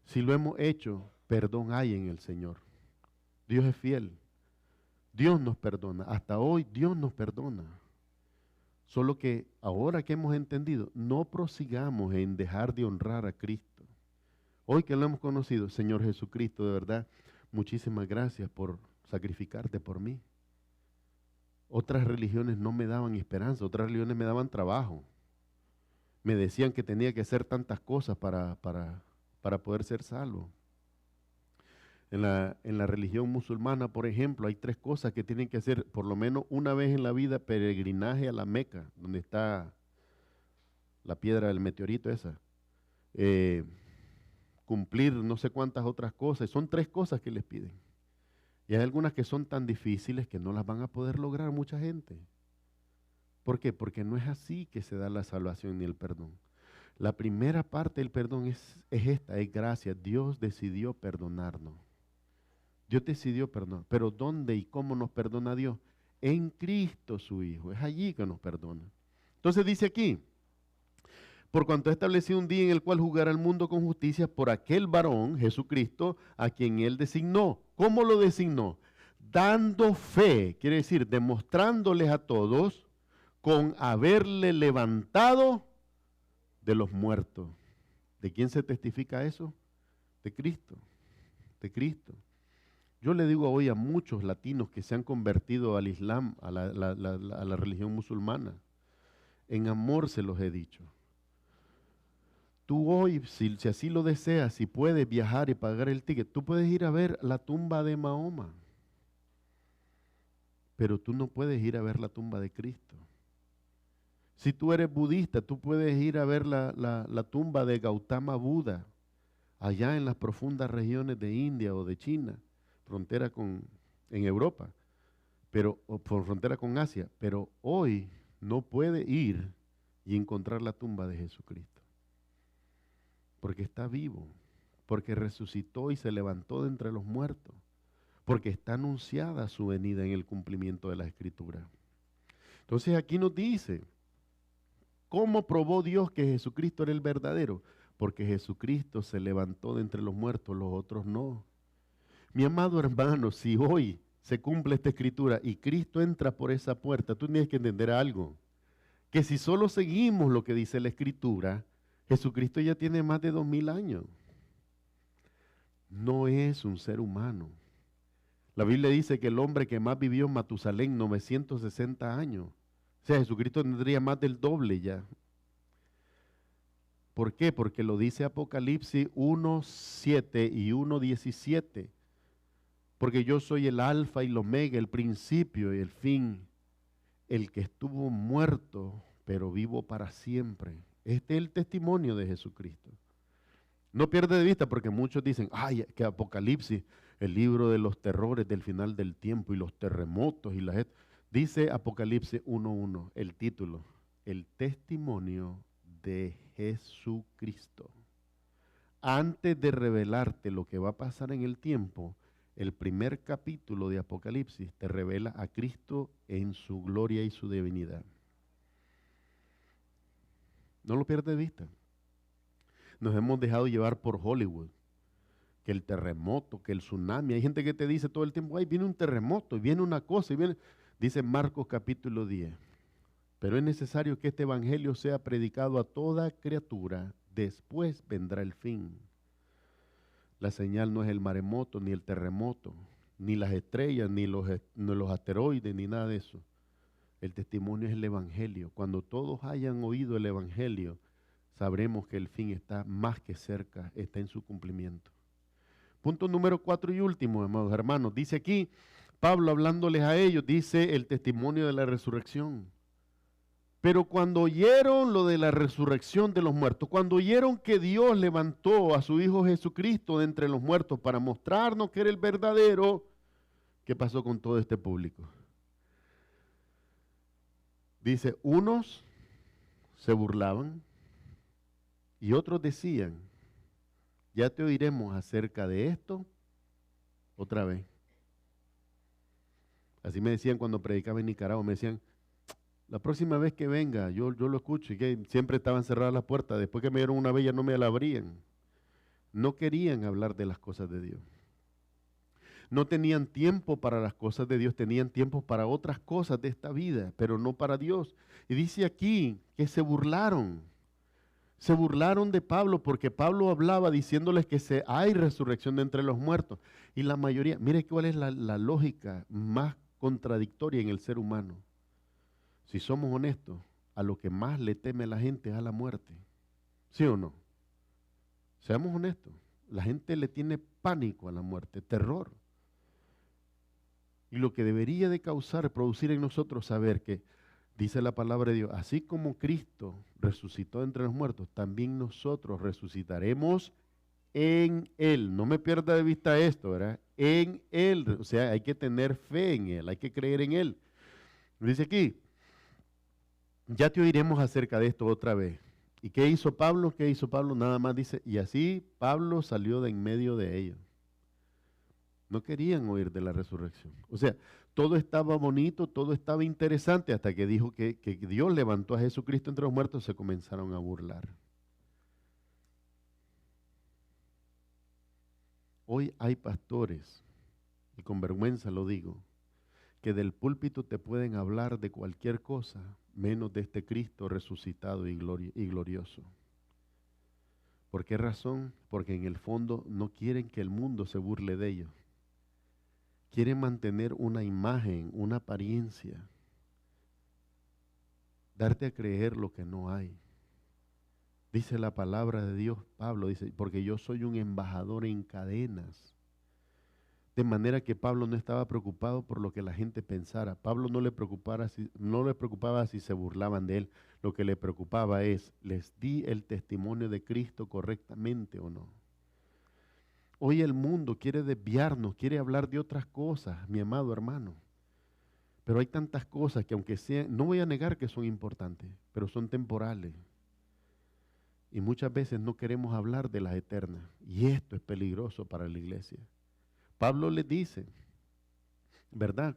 Si lo hemos hecho, perdón hay en el Señor. Dios es fiel. Dios nos perdona. Hasta hoy Dios nos perdona. Solo que ahora que hemos entendido, no prosigamos en dejar de honrar a Cristo. Hoy que lo hemos conocido, Señor Jesucristo, de verdad, muchísimas gracias por sacrificarte por mí. Otras religiones no me daban esperanza, otras religiones me daban trabajo. Me decían que tenía que hacer tantas cosas para poder ser salvo. En la religión musulmana, por ejemplo, hay 3 cosas que tienen que hacer por lo menos una vez en la vida: peregrinaje a la Meca, donde está la piedra del meteorito esa. Cumplir no sé cuántas otras cosas. Son 3 cosas que les piden. Y hay algunas que son tan difíciles que no las van a poder lograr mucha gente. ¿Por qué? Porque no es así que se da la salvación ni el perdón. La primera parte del perdón es esta, es gracia. Dios decidió perdonarnos. Dios decidió perdonar. Pero ¿dónde y cómo nos perdona Dios? En Cristo su Hijo. Es allí que nos perdona. Entonces dice aquí, por cuanto ha establecido un día en el cual juzgará al mundo con justicia por aquel varón, Jesucristo, a quien Él designó. ¿Cómo lo designó? Dando fe, quiere decir, demostrándoles a todos con haberle levantado de los muertos. ¿De quién se testifica eso? De Cristo. De Cristo. Yo le digo hoy a muchos latinos que se han convertido al Islam, a la religión musulmana, en amor se los he dicho. Tú hoy, si así lo deseas, si puedes viajar y pagar el ticket, tú puedes ir a ver la tumba de Mahoma. pero tú no puedes ir a ver la tumba de Cristo. Si tú eres budista, tú puedes ir a ver la tumba de Gautama Buda, allá en las profundas regiones de India o de China, frontera en Europa, o por frontera con Asia, pero hoy no puede ir y encontrar la tumba de Jesucristo, porque está vivo, porque resucitó y se levantó de entre los muertos, porque está anunciada su venida en el cumplimiento de la Escritura. Entonces aquí nos dice, ¿cómo probó Dios que Jesucristo era el verdadero? Porque Jesucristo se levantó de entre los muertos, los otros no. Mi amado hermano, si hoy se cumple esta Escritura y Cristo entra por esa puerta, tú tienes que entender algo, que si solo seguimos lo que dice la Escritura, Jesucristo ya tiene más de 2000 años. No es un ser humano. La Biblia dice que el hombre que más vivió en Matusalén, 960 años. O sea, Jesucristo tendría más del doble ya. ¿Por qué? Porque lo dice Apocalipsis 1:7 y 1:17. Porque yo soy el alfa y el omega, el principio y el fin, el que estuvo muerto, pero vivo para siempre. Este es el testimonio de Jesucristo. No pierde de vista porque muchos dicen, ay, que Apocalipsis, el libro de los terrores del final del tiempo y los terremotos y la... Dice Apocalipsis 1:1, el título, el testimonio de Jesucristo. Antes de revelarte lo que va a pasar en el tiempo, el primer capítulo de Apocalipsis te revela a Cristo en su gloria y su divinidad. No lo pierdas de vista. Nos hemos dejado llevar por Hollywood, que el terremoto, que el tsunami. Hay gente que te dice todo el tiempo, ay, viene un terremoto, y viene una cosa, y viene... Dice Marcos capítulo 10, pero es necesario que este evangelio sea predicado a toda criatura, después vendrá el fin. La señal no es el maremoto, ni el terremoto, ni las estrellas, ni los asteroides, ni nada de eso. El testimonio es el evangelio. Cuando todos hayan oído el evangelio, sabremos que el fin está más que cerca, está en su cumplimiento. Punto número 4 y último, amados hermanos. Dice aquí, Pablo hablándoles a ellos, dice el testimonio de la resurrección. Pero cuando oyeron lo de la resurrección de los muertos, cuando oyeron que Dios levantó a su Hijo Jesucristo de entre los muertos para mostrarnos que era el verdadero, ¿qué pasó con todo este público? Dice, unos se burlaban y otros decían, ya te oiremos acerca de esto otra vez. Así me decían cuando predicaba en Nicaragua, me decían, la próxima vez que venga, yo lo escucho, y que siempre estaban cerradas las puertas, después que me dieron una vez ya no me la abrían. No querían hablar de las cosas de Dios. No tenían tiempo para las cosas de Dios, tenían tiempo para otras cosas de esta vida, pero no para Dios. Y dice aquí que se burlaron de Pablo porque Pablo hablaba diciéndoles que hay resurrección de entre los muertos. Y la mayoría, mire cuál es la lógica más contradictoria en el ser humano. Si somos honestos, a lo que más le teme la gente es a la muerte. ¿Sí o no? Seamos honestos. La gente le tiene pánico a la muerte, terror. Y lo que debería de producir en nosotros saber que, dice la palabra de Dios, así como Cristo resucitó entre los muertos, también nosotros resucitaremos en Él. No me pierda de vista esto, ¿verdad? En Él. O sea, hay que tener fe en Él, hay que creer en Él. Dice aquí, ya te oiremos acerca de esto otra vez. ¿Y qué hizo Pablo? ¿Qué hizo Pablo? Nada más dice, y así Pablo salió de en medio de ellos. No querían oír de la resurrección. O sea, todo estaba bonito, todo estaba interesante, hasta que dijo que Dios levantó a Jesucristo entre los muertos, se comenzaron a burlar. Hoy hay pastores, y con vergüenza lo digo, que del púlpito te pueden hablar de cualquier cosa, menos de este Cristo resucitado y glorioso. ¿Por qué razón? Porque en el fondo no quieren que el mundo se burle de ellos. Quieren mantener una imagen, una apariencia. Darte a creer lo que no hay. Dice la palabra de Dios, Pablo dice, porque yo soy un embajador en cadenas De manera que Pablo no estaba preocupado por lo que la gente pensara. Pablo no le preocupaba si se burlaban de él. Lo que le preocupaba es, ¿les di el testimonio de Cristo correctamente o no? Hoy el mundo quiere desviarnos, quiere hablar de otras cosas, mi amado hermano. Pero hay tantas cosas que aunque sean, no voy a negar que son importantes, pero son temporales. Y muchas veces no queremos hablar de las eternas. Y esto es peligroso para la iglesia. Pablo les dice, ¿verdad?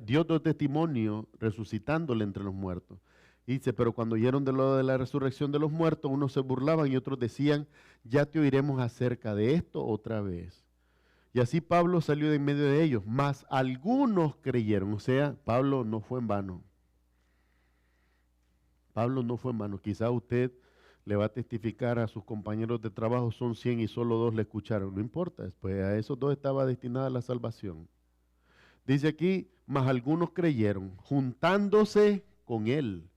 Dios dio testimonio resucitándole entre los muertos. Y dice, pero cuando oyeron de lo de la resurrección de los muertos, unos se burlaban y otros decían, ya te oiremos acerca de esto otra vez. Y así Pablo salió de en medio de ellos, mas algunos creyeron. O sea, Pablo no fue en vano. Pablo no fue en vano. Quizá usted le va a testificar a sus compañeros de trabajo, son 100 y solo 2 le escucharon. No importa, pues a esos 2 estaba destinada la salvación. Dice aquí, mas algunos creyeron, juntándose con él,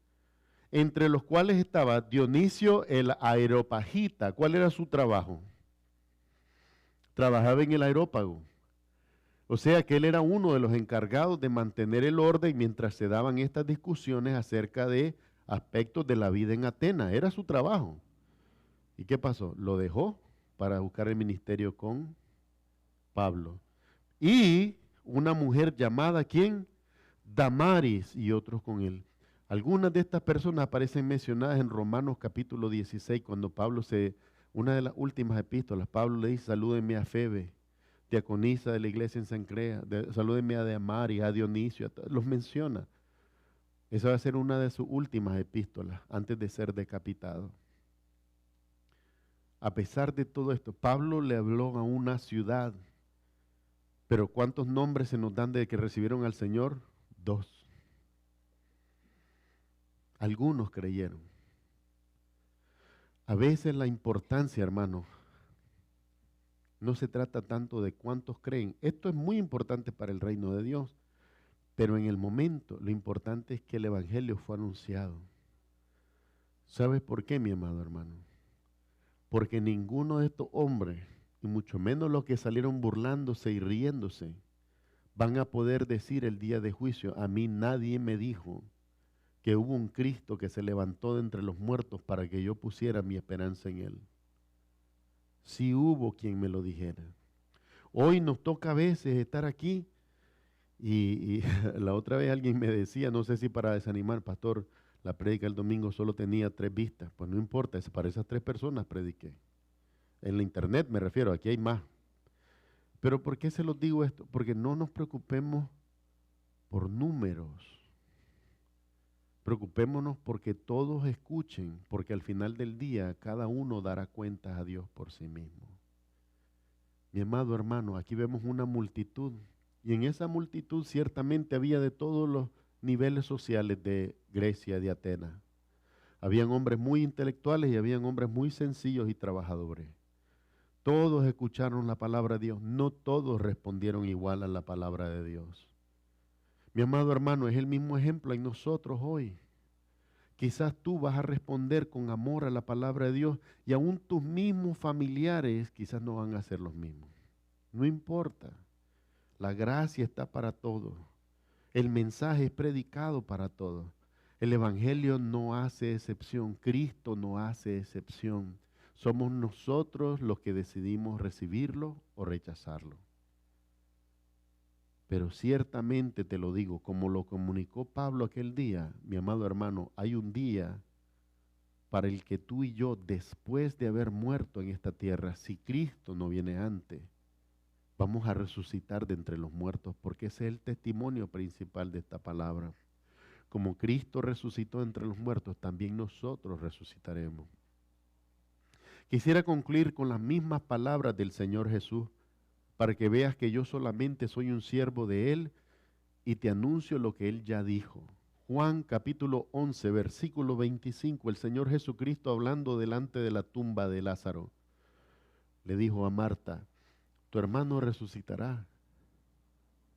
entre los cuales estaba Dionisio el Areopagita. ¿Cuál era su trabajo? Trabajaba en el Areópago. O sea que él era uno de los encargados de mantener el orden mientras se daban estas discusiones acerca de aspectos de la vida en Atenas. Era su trabajo. ¿Y qué pasó? Lo dejó para buscar el ministerio con Pablo. Y una mujer llamada, ¿quién? Damaris, y otros con él. Algunas de estas personas aparecen mencionadas en Romanos capítulo 16, cuando una de las últimas epístolas, Pablo le dice, salúdenme a Febe, diaconisa de la iglesia en Cencrea, salúdenme a Damaris, a Dionisio, los menciona. Esa va a ser una de sus últimas epístolas antes de ser decapitado. A pesar de todo esto, Pablo le habló a una ciudad. Pero ¿cuántos nombres se nos dan de que recibieron al Señor? 2. Algunos creyeron. A veces la importancia, hermano, no se trata tanto de cuántos creen. Esto es muy importante para el reino de Dios. Pero en el momento, lo importante es que el evangelio fue anunciado. ¿Sabes por qué, mi amado hermano? Porque ninguno de estos hombres, y mucho menos los que salieron burlándose y riéndose, van a poder decir el día de juicio, a mí nadie me dijo que hubo un Cristo que se levantó de entre los muertos para que yo pusiera mi esperanza en Él. Sí hubo quien me lo dijera. Hoy nos toca a veces estar aquí. Y la otra vez alguien me decía, no sé si para desanimar, pastor, la prédica el domingo solo tenía 3 vistas. Pues no importa, para esas 3 personas prediqué. En la internet me refiero, aquí hay más. Pero ¿por qué se los digo esto? Porque no nos preocupemos por números. Preocupémonos porque todos escuchen, porque al final del día cada uno dará cuentas a Dios por sí mismo. Mi amado hermano, aquí vemos una multitud. Y en esa multitud ciertamente había de todos los niveles sociales de Grecia, de Atenas. Habían hombres muy intelectuales y habían hombres muy sencillos y trabajadores. Todos escucharon la palabra de Dios, no todos respondieron igual a la palabra de Dios. Mi amado hermano, es el mismo ejemplo en nosotros hoy. Quizás tú vas a responder con amor a la palabra de Dios y aún tus mismos familiares quizás no van a hacer los mismos. No importa. La gracia está para todos. El mensaje es predicado para todos. El evangelio no hace excepción. Cristo no hace excepción. Somos nosotros los que decidimos recibirlo o rechazarlo. Pero ciertamente te lo digo, como lo comunicó Pablo aquel día, mi amado hermano, hay un día para el que tú y yo, después de haber muerto en esta tierra, si Cristo no viene antes, vamos a resucitar de entre los muertos, porque ese es el testimonio principal de esta palabra. Como Cristo resucitó entre los muertos, también nosotros resucitaremos. Quisiera concluir con las mismas palabras del Señor Jesús, para que veas que yo solamente soy un siervo de Él y te anuncio lo que Él ya dijo. Juan capítulo 11, versículo 25, el Señor Jesucristo hablando delante de la tumba de Lázaro, le dijo a Marta, tu hermano resucitará.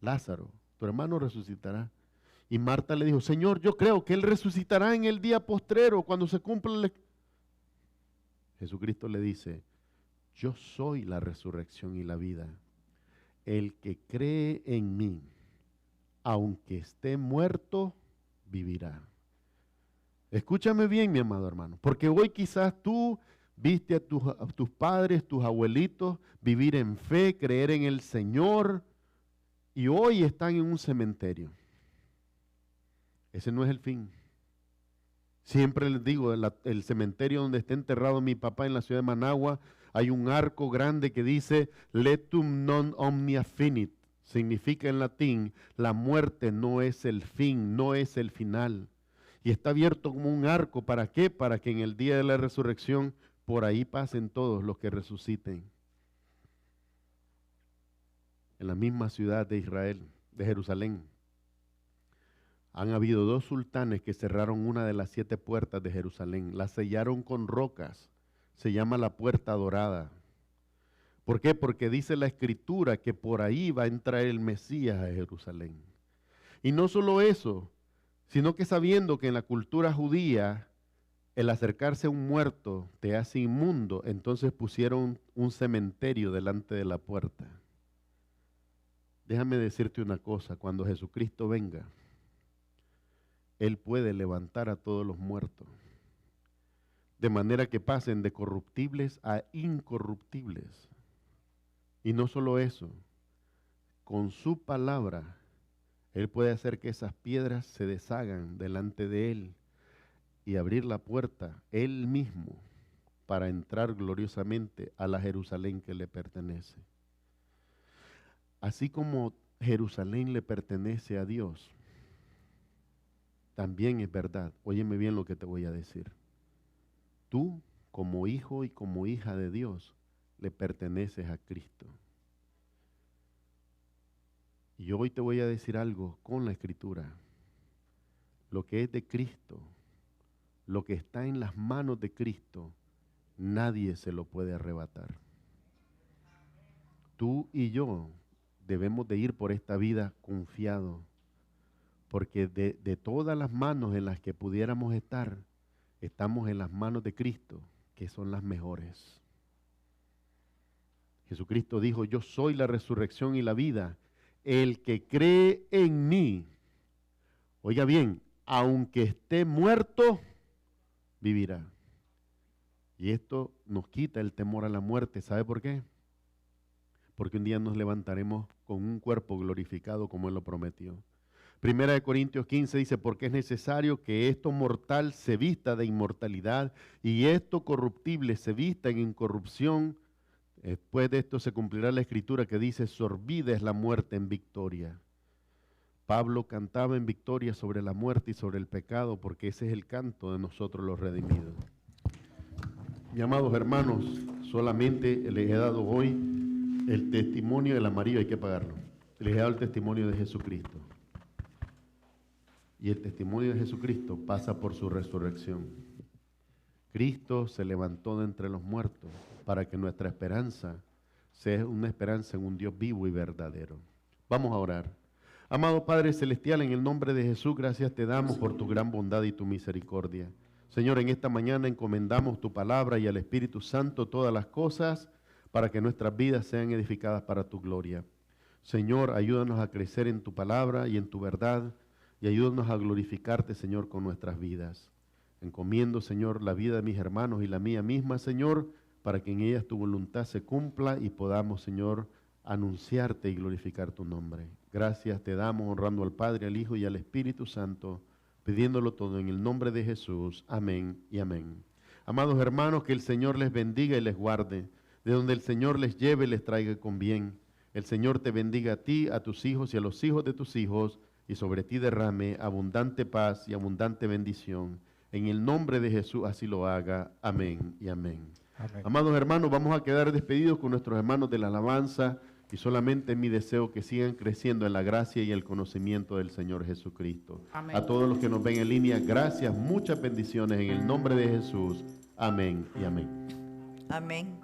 Lázaro, tu hermano resucitará. Y Marta le dijo, Señor, yo creo que Él resucitará en el día postrero, cuando se cumpla el... Jesucristo le dice, yo soy la resurrección y la vida. el que cree en mí, aunque esté muerto, vivirá. Escúchame bien, mi amado hermano, porque hoy quizás tú viste a tus padres, tus abuelitos, vivir en fe, creer en el Señor, y hoy están en un cementerio. Ese no es el fin. Siempre les digo, el cementerio donde está enterrado mi papá en la ciudad de Managua, hay un arco grande que dice, Letum non omnia finit. Significa en latín, la muerte no es el fin, no es el final. Y está abierto como un arco, ¿para qué? Para que en el día de la resurrección, por ahí pasen todos los que resuciten. En la misma ciudad de Israel, de Jerusalén, han habido 2 sultanes que cerraron una de las 7 puertas de Jerusalén. La sellaron con rocas. Se llama la Puerta Dorada. ¿Por qué? Porque dice la Escritura que por ahí va a entrar el Mesías a Jerusalén. Y no solo eso, sino que sabiendo que en la cultura judía el acercarse a un muerto te hace inmundo, entonces pusieron un cementerio delante de la puerta. Déjame decirte una cosa, cuando Jesucristo venga, Él puede levantar a todos los muertos, de manera que pasen de corruptibles a incorruptibles. Y no solo eso, con su palabra, Él puede hacer que esas piedras se deshagan delante de Él y abrir la puerta Él mismo para entrar gloriosamente a la Jerusalén que le pertenece. Así como Jerusalén le pertenece a Dios, también es verdad, óyeme bien lo que te voy a decir. Tú, como hijo y como hija de Dios, le perteneces a Cristo. Y hoy te voy a decir algo con la Escritura. Lo que es de Cristo, lo que está en las manos de Cristo, nadie se lo puede arrebatar. Tú y yo debemos de ir por esta vida confiado, porque de todas las manos en las que pudiéramos estar, estamos en las manos de Cristo, que son las mejores. Jesucristo dijo, yo soy la resurrección y la vida. El que cree en mí, oiga bien, aunque esté muerto, vivirá. Y esto nos quita el temor a la muerte. ¿Sabe por qué? Porque un día nos levantaremos con un cuerpo glorificado como Él lo prometió. Primera de Corintios 15 dice, porque es necesario que esto mortal se vista de inmortalidad y esto corruptible se vista en incorrupción. Después de esto se cumplirá la escritura que dice, sorbida es la muerte en victoria. Pablo cantaba en victoria sobre la muerte y sobre el pecado, porque ese es el canto de nosotros los redimidos. Mis amados hermanos, solamente les he dado hoy el testimonio del amarillo, hay que pagarlo. Les he dado el testimonio de Jesucristo. Y el testimonio de Jesucristo pasa por su resurrección. Cristo se levantó de entre los muertos para que nuestra esperanza sea una esperanza en un Dios vivo y verdadero. Vamos a orar. Amado Padre Celestial, en el nombre de Jesús, gracias te damos por tu gran bondad y tu misericordia. Señor, en esta mañana encomendamos tu palabra y al Espíritu Santo todas las cosas para que nuestras vidas sean edificadas para tu gloria. Señor, ayúdanos a crecer en tu palabra y en tu verdad y ayúdanos a glorificarte, Señor, con nuestras vidas. Encomiendo, Señor, la vida de mis hermanos y la mía misma, Señor, para que en ellas tu voluntad se cumpla y podamos, Señor, anunciarte y glorificar tu nombre. Gracias te damos, honrando al Padre, al Hijo y al Espíritu Santo, pidiéndolo todo en el nombre de Jesús. Amén y amén. Amados hermanos, que el Señor les bendiga y les guarde. De donde el Señor les lleve y les traiga con bien. El Señor te bendiga a ti, a tus hijos y a los hijos de tus hijos, y sobre ti derrame abundante paz y abundante bendición. En el nombre de Jesús así lo haga. Amén y amén. Amén. Amados hermanos, vamos a quedar despedidos con nuestros hermanos de la alabanza y solamente mi deseo que sigan creciendo en la gracia y el conocimiento del Señor Jesucristo. Amén. A todos los que nos ven en línea, gracias, muchas bendiciones en el nombre de Jesús. Amén y amén. Amén.